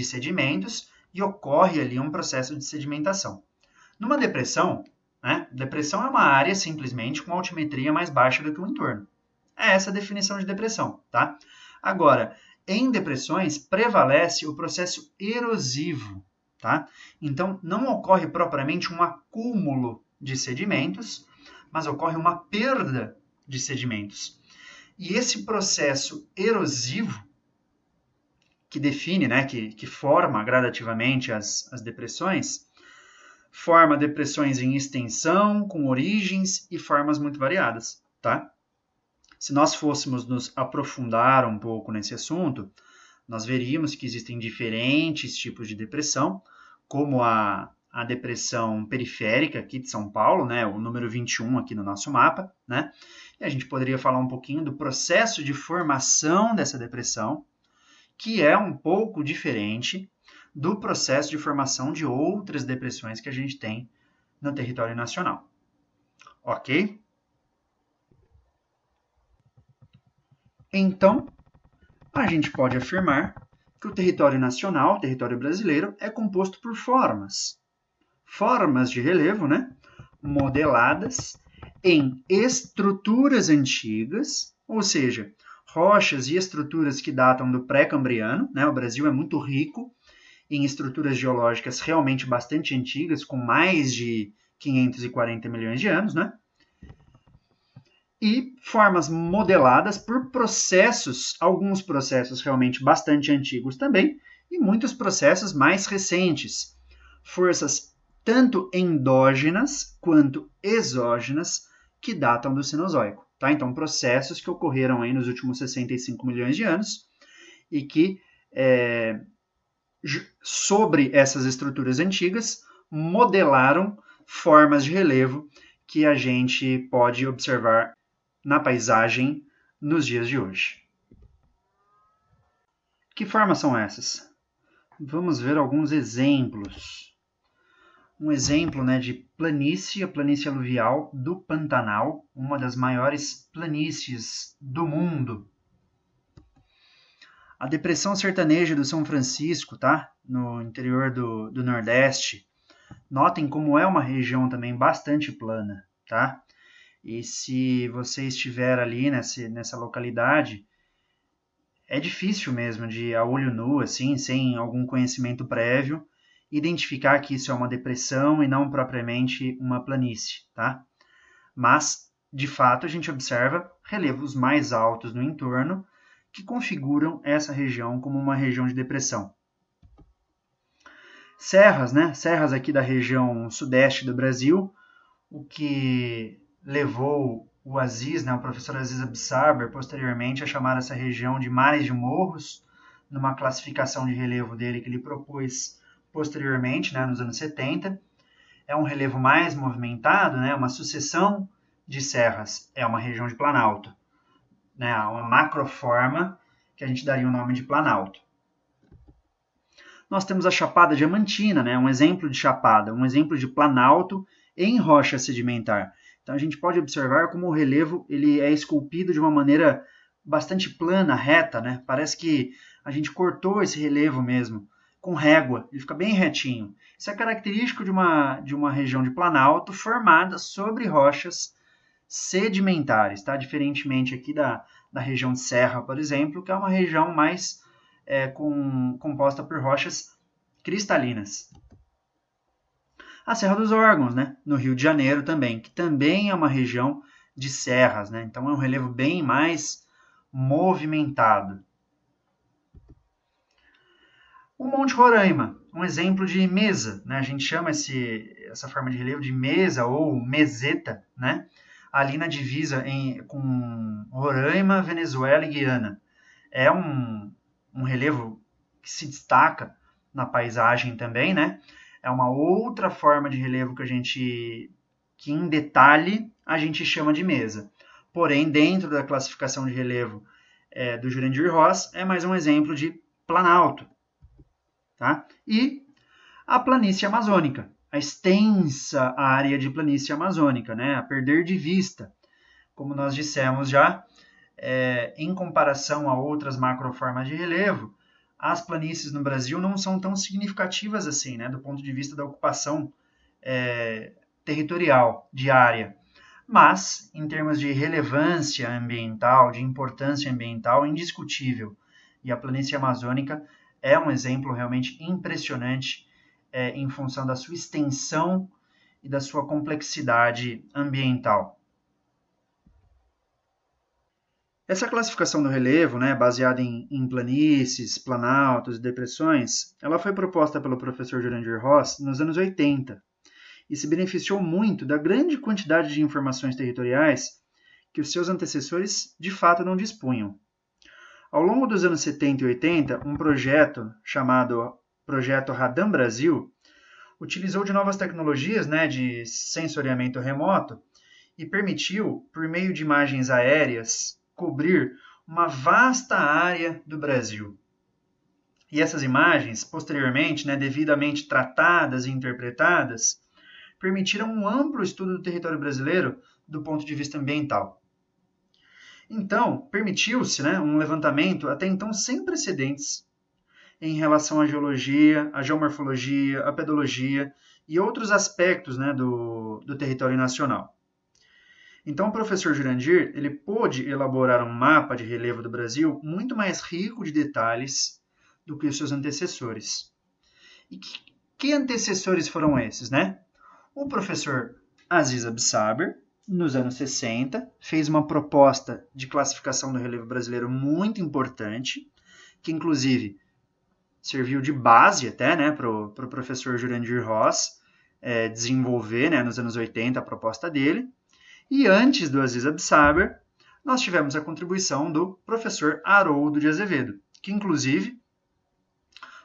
sedimentos e ocorre ali um processo de sedimentação. Numa depressão, né, depressão é uma área simplesmente com altimetria mais baixa do que o entorno. É essa a definição de depressão, tá? Agora, em depressões prevalece o processo erosivo, tá? Então, não ocorre propriamente um acúmulo de sedimentos, mas ocorre uma perda de sedimentos. E esse processo erosivo, que define, né, que forma gradativamente as depressões, forma depressões em extensão, com origens e formas muito variadas, tá? Se nós fôssemos nos aprofundar um pouco nesse assunto, nós veríamos que existem diferentes tipos de depressão, como a depressão periférica aqui de São Paulo, né, o número 21 aqui no nosso mapa, né? E a gente poderia falar um pouquinho do processo de formação dessa depressão, que é um pouco diferente do processo de formação de outras depressões que a gente tem no território nacional. Ok? Então, a gente pode afirmar que o território nacional, o território brasileiro, é composto por formas. Formas de relevo, né? Modeladas em estruturas antigas, ou seja, rochas e estruturas que datam do pré-cambriano, né? O Brasil é muito rico em estruturas geológicas realmente bastante antigas, com mais de 540 milhões de anos, né? E formas modeladas por processos, alguns processos realmente bastante antigos também, e muitos processos mais recentes. Forças tanto endógenas quanto exógenas que datam do Cenozoico. Tá? Então, processos que ocorreram aí nos últimos 65 milhões de anos e que, sobre essas estruturas antigas, modelaram formas de relevo que a gente pode observar na paisagem nos dias de hoje. Que formas são essas? Vamos ver alguns exemplos. Um exemplo, né, de planície, a planície aluvial do Pantanal, uma das maiores planícies do mundo. A depressão sertaneja do São Francisco, tá? No interior do Nordeste. Notem como é uma região também bastante plana, tá? E se você estiver ali nessa localidade, é difícil mesmo de, a olho nu, assim, sem algum conhecimento prévio, identificar que isso é uma depressão e não propriamente uma planície, tá? Mas, de fato, a gente observa relevos mais altos no entorno que configuram essa região como uma região de depressão. Serras, né? Serras aqui da região sudeste do Brasil, o que levou o Aziz, né, o professor Aziz Absaber, posteriormente a chamar essa região de mares de morros, numa classificação de relevo dele que ele propôs posteriormente, né, nos anos 70. É um relevo mais movimentado, né, uma sucessão de serras. É uma região de planalto, né, uma macroforma que a gente daria o nome de planalto. Nós temos a Chapada Diamantina, né, um exemplo de chapada, um exemplo de planalto em rocha sedimentar. Então a gente pode observar como o relevo ele é esculpido de uma maneira bastante plana, reta, né? Parece que a gente cortou esse relevo mesmo, com régua, ele fica bem retinho. Isso é característico de uma região de planalto formada sobre rochas sedimentares, tá? Diferentemente aqui da região de serra, por exemplo, que é uma região mais composta por rochas cristalinas. A Serra dos Órgãos, né? No Rio de Janeiro também, que também é uma região de serras, né? Então é um relevo bem mais movimentado. O Monte Roraima, um exemplo de mesa, né? A gente chama essa forma de relevo de mesa ou meseta, né? Ali na divisa com Roraima, Venezuela e Guiana. É um relevo que se destaca na paisagem também, né? É uma outra forma de relevo que em detalhe a gente chama de mesa. Porém, dentro da classificação de relevo do Jurandir Ross, é mais um exemplo de planalto. Tá? E a planície amazônica, a extensa área de planície amazônica, né? A perder de vista, como nós dissemos já, em comparação a outras macroformas de relevo, as planícies no Brasil não são tão significativas assim, né? Do ponto de vista da ocupação territorial, de área. Mas, em termos de relevância ambiental, de importância ambiental, indiscutível. E a planície amazônica é um exemplo realmente impressionante em função da sua extensão e da sua complexidade ambiental. Essa classificação do relevo, né, baseada em planícies, planaltos e depressões, ela foi proposta pelo professor Jurandir Ross nos anos 80 e se beneficiou muito da grande quantidade de informações territoriais que os seus antecessores de fato não dispunham. Ao longo dos anos 70 e 80, um projeto chamado Projeto Radam Brasil utilizou de novas tecnologias, né, de sensoriamento remoto e permitiu, por meio de imagens aéreas, cobrir uma vasta área do Brasil. E essas imagens, posteriormente, né, devidamente tratadas e interpretadas, permitiram um amplo estudo do território brasileiro do ponto de vista ambiental. Então, permitiu-se, né, um levantamento até então sem precedentes em relação à geologia, à geomorfologia, à pedologia e outros aspectos, né, do território nacional. Então, o professor Jurandir ele pôde elaborar um mapa de relevo do Brasil muito mais rico de detalhes do que os seus antecessores. E que antecessores foram esses, né? O professor Aziz Absaber, nos anos 60, fez uma proposta de classificação do relevo brasileiro muito importante, que inclusive serviu de base até, né, para o professor Jurandir Ross desenvolver, né, nos anos 80 a proposta dele. E antes do Aziz Absaber, nós tivemos a contribuição do professor Haroldo de Azevedo, que inclusive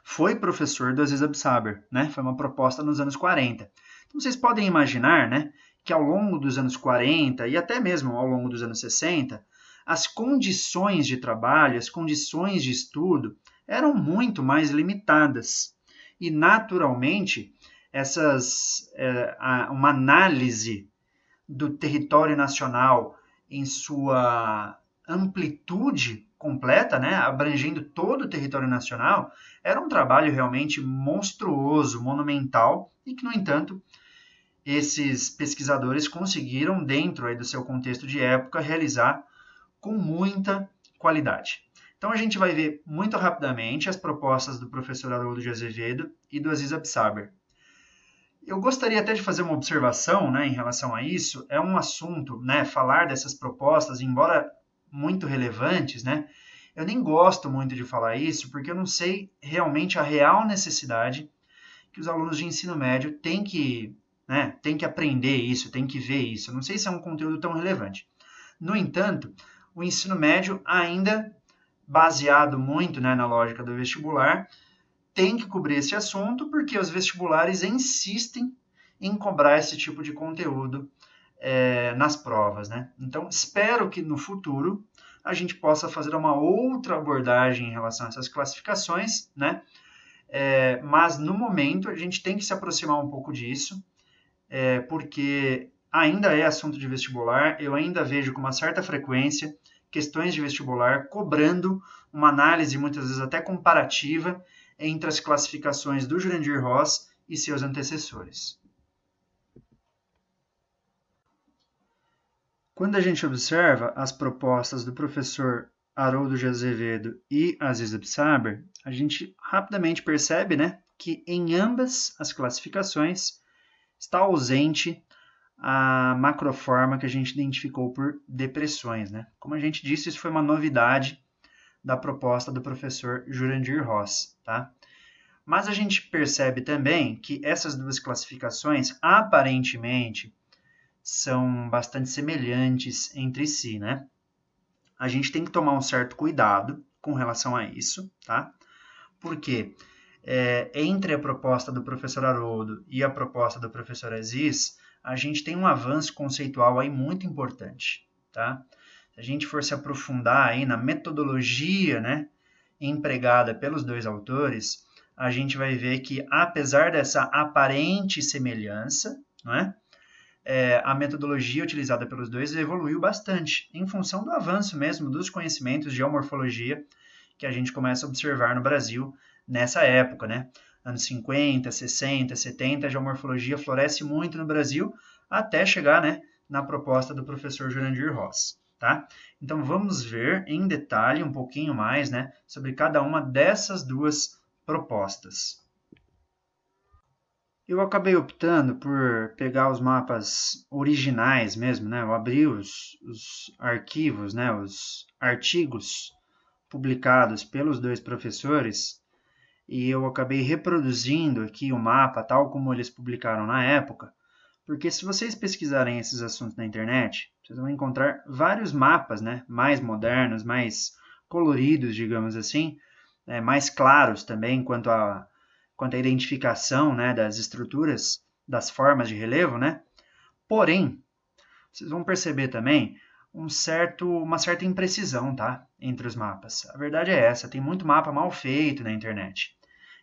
foi professor do Aziz Absaber, né? Foi uma proposta nos anos 40. Então vocês podem imaginar, né, que ao longo dos anos 40 e até mesmo ao longo dos anos 60, as condições de trabalho, as condições de estudo eram muito mais limitadas. E naturalmente, uma análise do território nacional em sua amplitude completa, né, abrangendo todo o território nacional, era um trabalho realmente monstruoso, monumental, e que, no entanto, esses pesquisadores conseguiram, dentro aí do seu contexto de época, realizar com muita qualidade. Então, a gente vai ver muito rapidamente as propostas do professor Haroldo de Azevedo e do Aziz Absaber. Eu gostaria até de fazer uma observação, né, em relação a isso. É um assunto, né, falar dessas propostas, embora muito relevantes, né, eu nem gosto muito de falar isso, porque eu não sei realmente a real necessidade que os alunos de ensino médio têm que aprender isso, têm que ver isso. Eu não sei se é um conteúdo tão relevante. No entanto, o ensino médio ainda, baseado muito, né, na lógica do vestibular, tem que cobrir esse assunto porque os vestibulares insistem em cobrar esse tipo de conteúdo nas provas, né? Então, espero que no futuro a gente possa fazer uma outra abordagem em relação a essas classificações, né? Mas no momento a gente tem que se aproximar um pouco disso porque ainda é assunto de vestibular, eu ainda vejo com uma certa frequência questões de vestibular cobrando uma análise, muitas vezes até comparativa, entre as classificações do Jurandir Ross e seus antecessores. Quando a gente observa as propostas do professor Haroldo de Azevedo e Aziz Absaber, a gente rapidamente percebe, né, que em ambas as classificações está ausente a macroforma que a gente identificou por depressões, né? Como a gente disse, isso foi uma novidade da proposta do professor Jurandir Ross, tá? Mas a gente percebe também que essas duas classificações, aparentemente, são bastante semelhantes entre si, né? A gente tem que tomar um certo cuidado com relação a isso, tá? Porque entre a proposta do professor Haroldo e a proposta do professor Aziz, a gente tem um avanço conceitual aí muito importante, tá? Se a gente for se aprofundar aí na metodologia, né, empregada pelos dois autores, a gente vai ver que, apesar dessa aparente semelhança, não é? A metodologia utilizada pelos dois evoluiu bastante, em função do avanço mesmo dos conhecimentos de geomorfologia que a gente começa a observar no Brasil nessa época, né? Anos 50, 60, 70, a geomorfologia floresce muito no Brasil, até chegar, né, na proposta do professor Jurandir Ross, tá? Então vamos ver em detalhe um pouquinho mais, né, sobre cada uma dessas duas propostas. Eu acabei optando por pegar os mapas originais mesmo, né? Eu abri os arquivos, né? Os artigos publicados pelos dois professores e eu acabei reproduzindo aqui o mapa tal como eles publicaram na época, porque se vocês pesquisarem esses assuntos na internet, vocês vão encontrar vários mapas, né? Mais modernos, mais coloridos, digamos assim, mais claros também quanto à identificação, né, das estruturas, das formas de relevo, né? Porém, vocês vão perceber também uma certa imprecisão, tá? Entre os mapas. A verdade é essa, tem muito mapa mal feito na internet.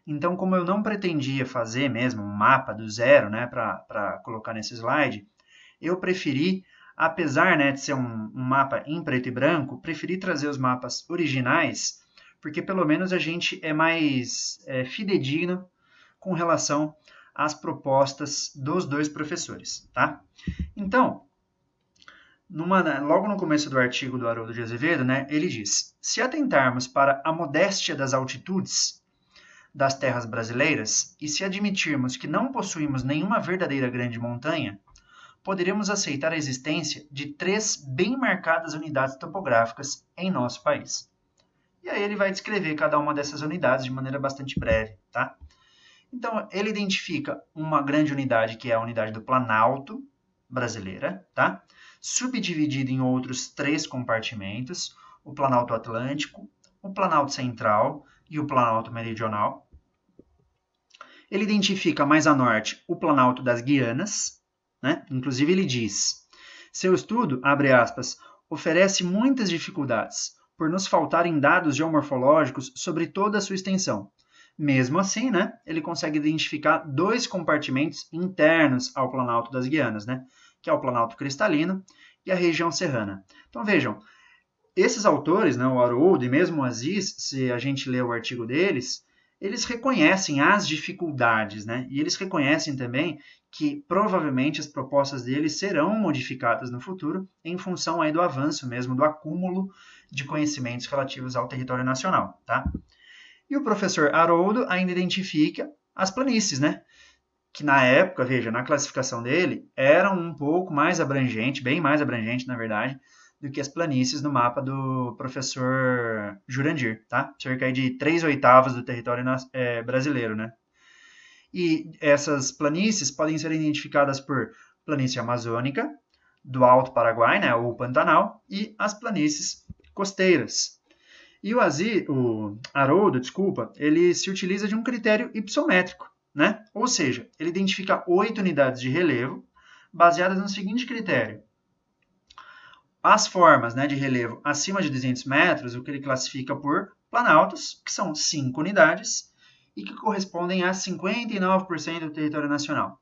Então, como eu não pretendia fazer mesmo um mapa do zero, né, para colocar nesse slide, eu preferi, apesar, né, de ser um mapa em preto e branco, preferi trazer os mapas originais, porque pelo menos a gente é mais fidedigno com relação às propostas dos dois professores, tá? Então, logo no começo do artigo do Haroldo de Azevedo, né, ele diz: se atentarmos para a modéstia das altitudes das terras brasileiras e se admitirmos que não possuímos nenhuma verdadeira grande montanha, poderemos aceitar a existência de 3 bem marcadas unidades topográficas em nosso país. E aí ele vai descrever cada uma dessas unidades de maneira bastante breve, tá? Então, ele identifica uma grande unidade, que é a unidade do Planalto brasileira, tá? Subdividida em outros 3 compartimentos, o Planalto Atlântico, o Planalto Central e o Planalto Meridional. Ele identifica mais a norte o Planalto das Guianas, né? Inclusive ele diz: seu estudo, abre aspas, oferece muitas dificuldades, por nos faltarem dados geomorfológicos sobre toda a sua extensão. Mesmo assim, né, ele consegue identificar 2 compartimentos internos ao Planalto das Guianas, né, que é o Planalto Cristalino e a região serrana. Então vejam, esses autores, né, o Haroldo e mesmo o Aziz, se a gente lê o artigo deles, eles reconhecem as dificuldades, né, e eles reconhecem também que provavelmente as propostas deles serão modificadas no futuro em função aí do avanço mesmo, do acúmulo de conhecimentos relativos ao território nacional, tá? E o professor Haroldo ainda identifica as planícies, né? Que na época, veja, na classificação dele, eram um pouco mais abrangente, bem mais abrangente, na verdade, do que as planícies no mapa do professor Jurandir, tá? Cerca de 3/8 do território brasileiro, né? E essas planícies podem ser identificadas por planície amazônica, do Alto Paraguai, né, ou Pantanal, e as planícies costeiras. E o Haroldo, ele se utiliza de um critério ipsométrico, né? Ou seja, ele identifica 8 unidades de relevo baseadas no seguinte critério: as formas, né, de relevo acima de 200 metros, o que ele classifica por planaltos, que são 5 unidades, e que correspondem a 59% do território nacional.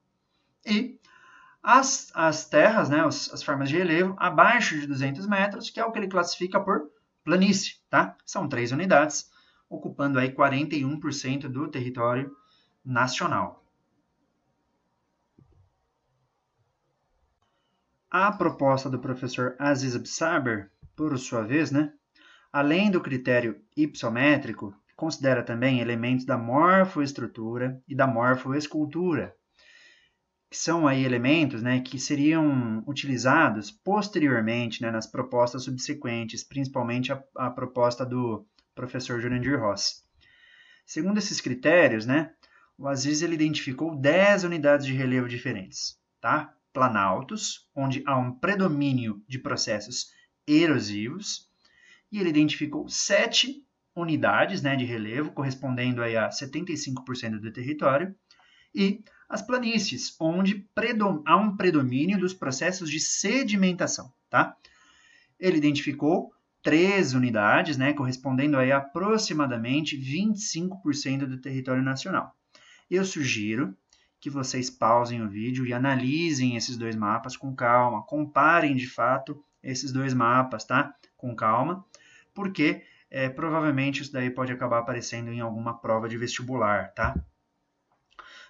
E as terras, né, as formas de relevo abaixo de 200 metros, que é o que ele classifica por planície, tá? São 3 unidades, ocupando aí 41% do território nacional. A proposta do professor Aziz Absaber, por sua vez, né, além do critério ipsométrico, considera também elementos da morfoestrutura e da morfoescultura, que são aí elementos, né, que seriam utilizados posteriormente, né, nas propostas subsequentes, principalmente a proposta do professor Jurandir Ross. Segundo esses critérios, né, o Aziz ele identificou 10 unidades de relevo diferentes, tá? Planaltos, onde há um predomínio de processos erosivos, e ele identificou 7 unidades, né, de relevo, correspondendo aí a 75% do território, e as planícies, onde há um predomínio dos processos de sedimentação, tá? Ele identificou 3 unidades, né, correspondendo aí a aproximadamente 25% do território nacional. Eu sugiro que vocês pausem o vídeo e analisem esses dois mapas com calma, comparem de fato esses dois mapas, tá? Com calma, porque provavelmente isso daí pode acabar aparecendo em alguma prova de vestibular, tá?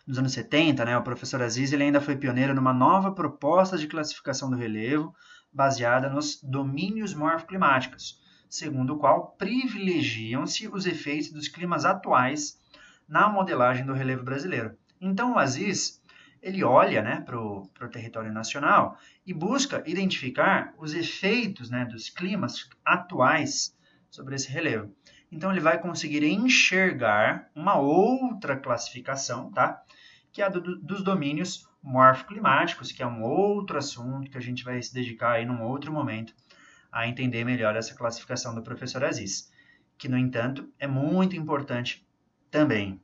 Nos anos 70, né, o professor Aziz ele ainda foi pioneiro numa nova proposta de classificação do relevo, baseada nos domínios morfoclimáticos, segundo o qual privilegiam-se os efeitos dos climas atuais na modelagem do relevo brasileiro. Então, o Aziz ele olha, né, para o território nacional e busca identificar os efeitos, né, dos climas atuais sobre esse relevo. Então, ele vai conseguir enxergar uma outra classificação, tá? Que é a dos domínios morfoclimáticos, que é um outro assunto que a gente vai se dedicar aí num outro momento a entender melhor essa classificação do professor Aziz, que, no entanto, é muito importante também.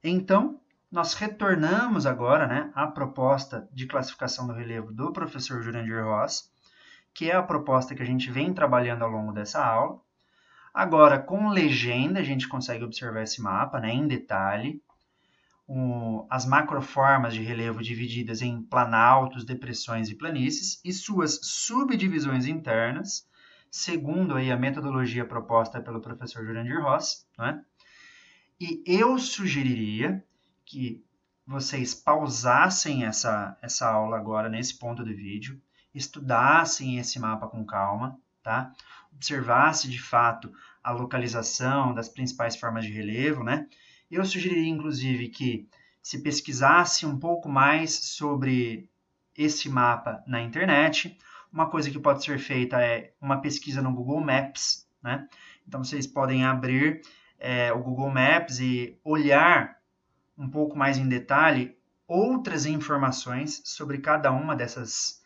Então, nós retornamos agora, né, à proposta de classificação do relevo do professor Jurandir Ross, que é a proposta que a gente vem trabalhando ao longo dessa aula. Agora, com legenda, a gente consegue observar esse mapa, né, em detalhe. As macroformas de relevo divididas em planaltos, depressões e planícies e suas subdivisões internas, segundo aí a metodologia proposta pelo professor Jurandir Ross, né? E eu sugeriria que vocês pausassem essa aula agora nesse ponto do vídeo, estudassem esse mapa com calma, tá? Observasse de fato a localização das principais formas de relevo, né? Eu sugeriria, inclusive, que se pesquisasse um pouco mais sobre esse mapa na internet. Uma coisa que pode ser feita é uma pesquisa no Google Maps, né? Então, vocês podem abrir o Google Maps e olhar um pouco mais em detalhe outras informações sobre cada uma dessas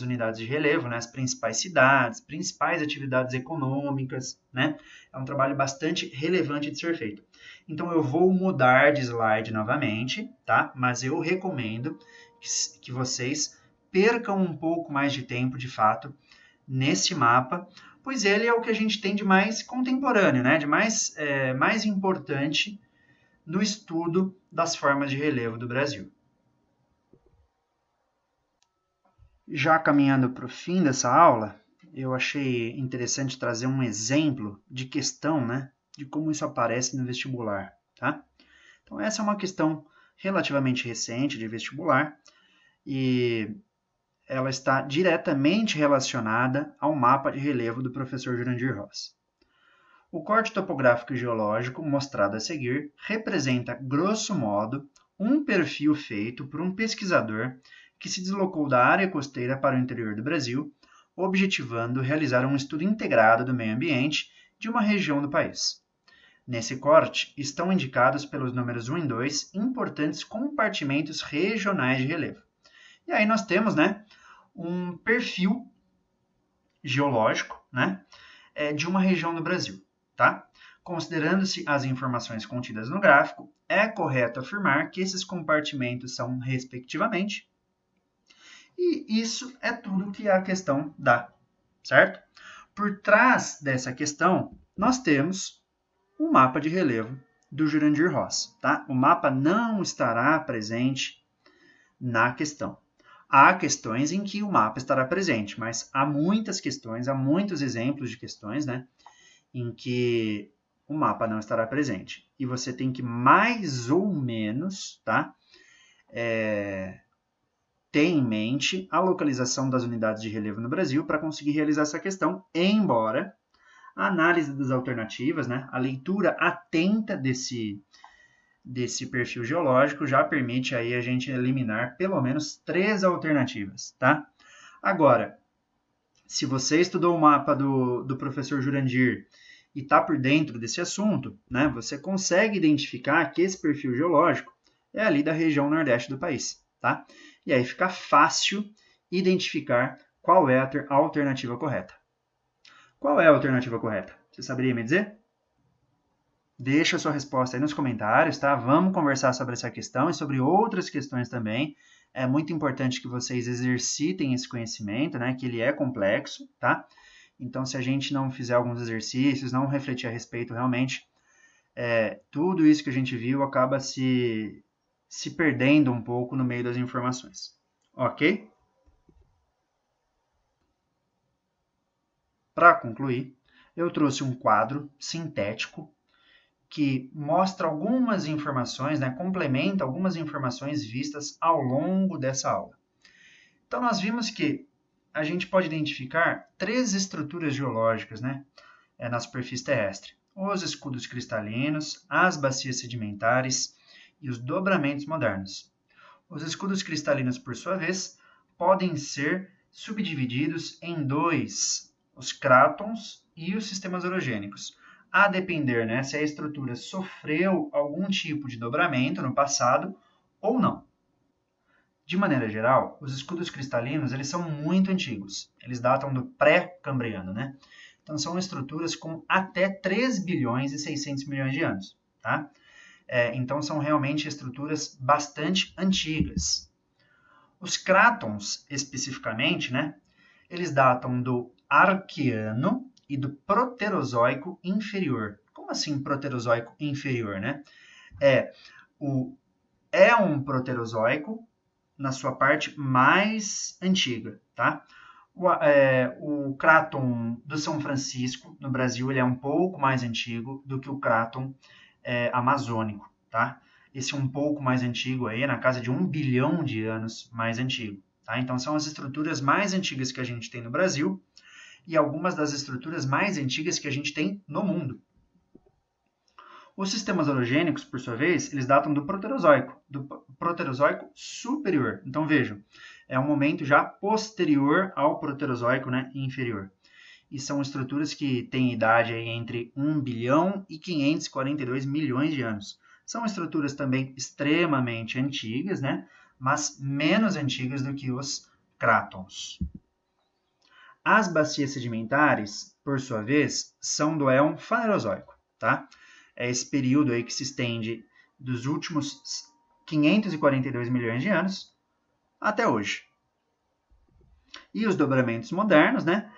unidades de relevo, né? As principais cidades, principais atividades econômicas, né? É um trabalho bastante relevante de ser feito. Então, eu vou mudar de slide novamente, tá? Mas eu recomendo que vocês percam um pouco mais de tempo, de fato, nesse mapa, pois ele é o que a gente tem de mais contemporâneo, né? De mais importante no estudo das formas de relevo do Brasil. Já caminhando para o fim dessa aula, eu achei interessante trazer um exemplo de questão, né, de como isso aparece no vestibular, tá? Então, essa é uma questão relativamente recente de vestibular e ela está diretamente relacionada ao mapa de relevo do professor Jurandir Ross. O corte topográfico e geológico mostrado a seguir representa, grosso modo, um perfil feito por um pesquisador que se deslocou da área costeira para o interior do Brasil, objetivando realizar um estudo integrado do meio ambiente de uma região do país. Nesse corte estão indicados pelos números 1 e 2 importantes compartimentos regionais de relevo. E aí nós temos, né, um perfil geológico, né, de uma região do Brasil, tá? Considerando-se as informações contidas no gráfico, é correto afirmar que esses compartimentos são, respectivamente, e isso é tudo que a questão dá, certo? Por trás dessa questão, nós temos um mapa de relevo do Jurandir Ross, tá? O mapa não estará presente na questão. Há questões em que o mapa estará presente, mas há muitas questões, há muitos exemplos de questões, né, em que o mapa não estará presente. E você tem que mais ou menos, tá, ter em mente a localização das unidades de relevo no Brasil para conseguir realizar essa questão, embora a análise das alternativas, né, a leitura atenta desse perfil geológico já permite aí a gente eliminar pelo menos 3 alternativas, tá? Agora, se você estudou o mapa do professor Jurandir e está por dentro desse assunto, né, você consegue identificar que esse perfil geológico é ali da região nordeste do país, tá? E aí fica fácil identificar qual é a alternativa correta. Qual é a alternativa correta? Você saberia me dizer? Deixa a sua resposta aí nos comentários, tá? Vamos conversar sobre essa questão e sobre outras questões também. É muito importante que vocês exercitem esse conhecimento, né? Que ele é complexo, tá? Então, se a gente não fizer alguns exercícios, não refletir a respeito, realmente, tudo isso que a gente viu acaba se perdendo um pouco no meio das informações. Ok? Para concluir, eu trouxe um quadro sintético que mostra algumas informações, né, complementa algumas informações vistas ao longo dessa aula. Então, nós vimos que a gente pode identificar 3 estruturas geológicas, né, na superfície terrestre. Os escudos cristalinos, as bacias sedimentares e os dobramentos modernos. Os escudos cristalinos, por sua vez, podem ser subdivididos em 2, os crátons e os sistemas orogênicos, a depender, né, se a estrutura sofreu algum tipo de dobramento no passado ou não. De maneira geral, os escudos cristalinos eles são muito antigos. Eles datam do pré-cambriano, né? Então, são estruturas com até 3 bilhões e 600 milhões de anos, tá? Então, são realmente estruturas bastante antigas. Os crátons, especificamente, né? Eles datam do Arqueano e do Proterozoico inferior. Como assim Proterozoico inferior, né? É um Proterozoico na sua parte mais antiga, tá? O cráton do São Francisco, no Brasil, ele é um pouco mais antigo do que o cráton amazônico, tá? Esse um pouco mais antigo aí, na casa de 1 bilhão de anos mais antigo, tá? Então, são as estruturas mais antigas que a gente tem no Brasil e algumas das estruturas mais antigas que a gente tem no mundo. Os sistemas orogênicos, por sua vez, eles datam do Proterozoico superior. Então, vejam, é um momento já posterior ao Proterozoico, né, inferior. E são estruturas que têm idade aí entre 1 bilhão e 542 milhões de anos. São estruturas também extremamente antigas, né, mas menos antigas do que os crátons. As bacias sedimentares, por sua vez, são do éon fanerozoico, tá? É esse período aí que se estende dos últimos 542 milhões de anos até hoje. E os dobramentos modernos, né,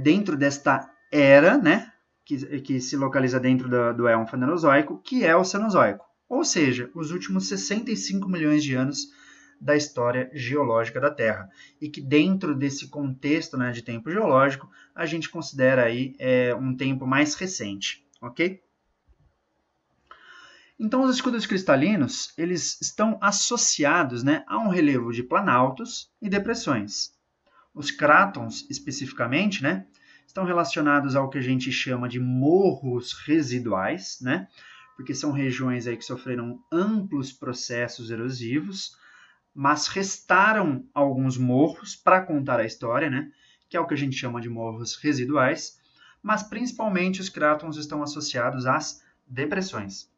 dentro desta era, né, que se localiza dentro do éon fanerozoico, que é o Cenozoico, ou seja, os últimos 65 milhões de anos da história geológica da Terra, e que dentro desse contexto, né, de tempo geológico, a gente considera aí um tempo mais recente, ok? Então, os escudos cristalinos, eles estão associados, né, a um relevo de planaltos e depressões. Os crátons, especificamente, né, estão relacionados ao que a gente chama de morros residuais, né, porque são regiões aí que sofreram amplos processos erosivos, mas restaram alguns morros para contar a história, né, que é o que a gente chama de morros residuais, mas principalmente os crátons estão associados às depressões.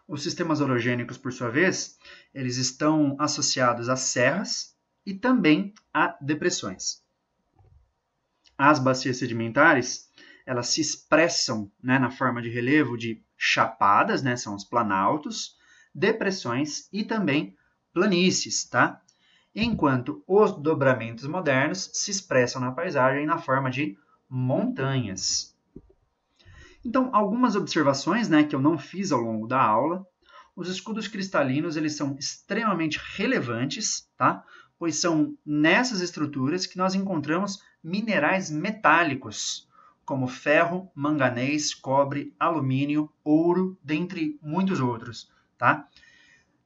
Os sistemas orogênicos, por sua vez, eles estão associados às serras e também a depressões. As bacias sedimentares, elas se expressam, né, na forma de relevo de chapadas, né, são os planaltos, depressões e também planícies, tá? Enquanto os dobramentos modernos se expressam na paisagem na forma de montanhas. Então, algumas observações, né, que eu não fiz ao longo da aula. Os escudos cristalinos eles são extremamente relevantes, tá? Pois são nessas estruturas que nós encontramos minerais metálicos, como ferro, manganês, cobre, alumínio, ouro, dentre muitos outros, tá?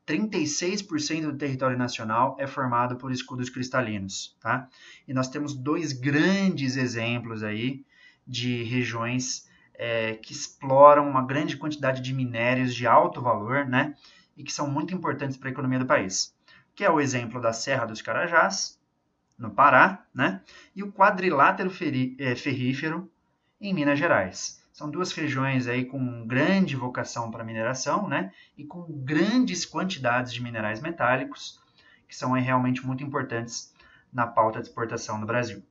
36% do território nacional é formado por escudos cristalinos, tá? E nós temos dois grandes exemplos aí de regiões que exploram uma grande quantidade de minérios de alto valor, né? E que são muito importantes para a economia do país. Que é o exemplo da Serra dos Carajás, no Pará, né? E o quadrilátero ferrífero, em Minas Gerais. São duas regiões aí com grande vocação para mineração, né? E com grandes quantidades de minerais metálicos, que são realmente muito importantes na pauta de exportação do Brasil.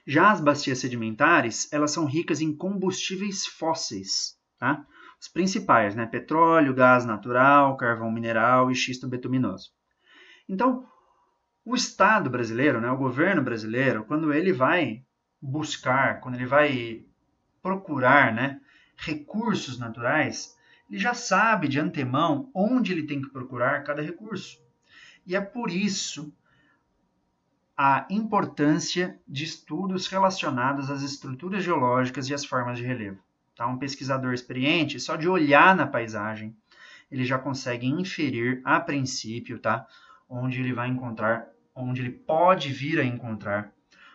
Já as bacias sedimentares, elas são ricas em combustíveis fósseis, tá? Os principais, né? Petróleo, gás natural, carvão mineral e xisto betuminoso. Então, o Estado brasileiro, né, o governo brasileiro, quando ele vai buscar, quando ele vai procurar, né, recursos naturais, ele já sabe de antemão onde ele tem que procurar cada recurso. E é por isso a importância de estudos relacionados às estruturas geológicas e às formas de relevo. Tá? Um pesquisador experiente, só de olhar na paisagem, ele já consegue inferir a princípio, tá? Onde ele vai encontrar, onde ele pode vir a encontrar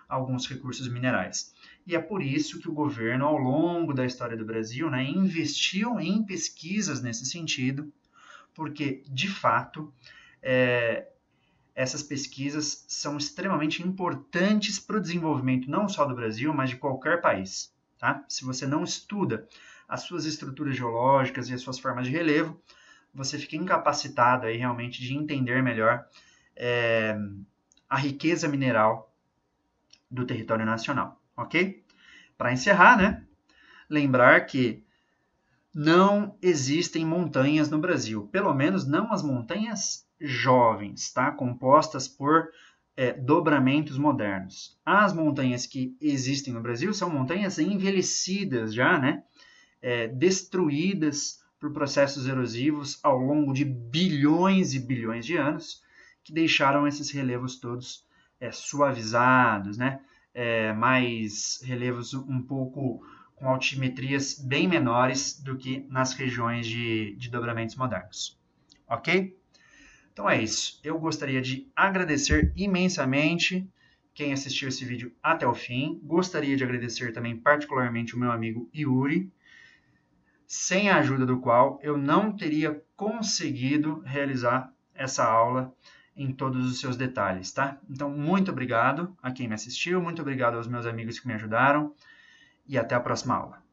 alguns recursos minerais. E é por isso que o governo, ao longo da história do Brasil, né, investiu em pesquisas nesse sentido, porque, de fato, essas pesquisas são extremamente importantes para o desenvolvimento não só do Brasil, mas de qualquer país. Tá? Se você não estuda as suas estruturas geológicas e as suas formas de relevo, você fica incapacitado aí realmente de entender melhor a riqueza mineral do território nacional, ok? Para encerrar, né? Lembrar que não existem montanhas no Brasil, pelo menos não as montanhas jovens, tá? Compostas por dobramentos modernos. As montanhas que existem no Brasil são montanhas envelhecidas já, né? Destruídas por processos erosivos ao longo de bilhões e bilhões de anos, que deixaram esses relevos todos suavizados, né? Mais relevos um pouco com altimetrias bem menores do que nas regiões de dobramentos modernos. Ok? Então é isso. Eu gostaria de agradecer imensamente quem assistiu esse vídeo até o fim. Gostaria de agradecer também particularmente o meu amigo Yuri, sem a ajuda do qual eu não teria conseguido realizar essa aula em todos os seus detalhes, tá? Então, muito obrigado a quem me assistiu, muito obrigado aos meus amigos que me ajudaram e até a próxima aula.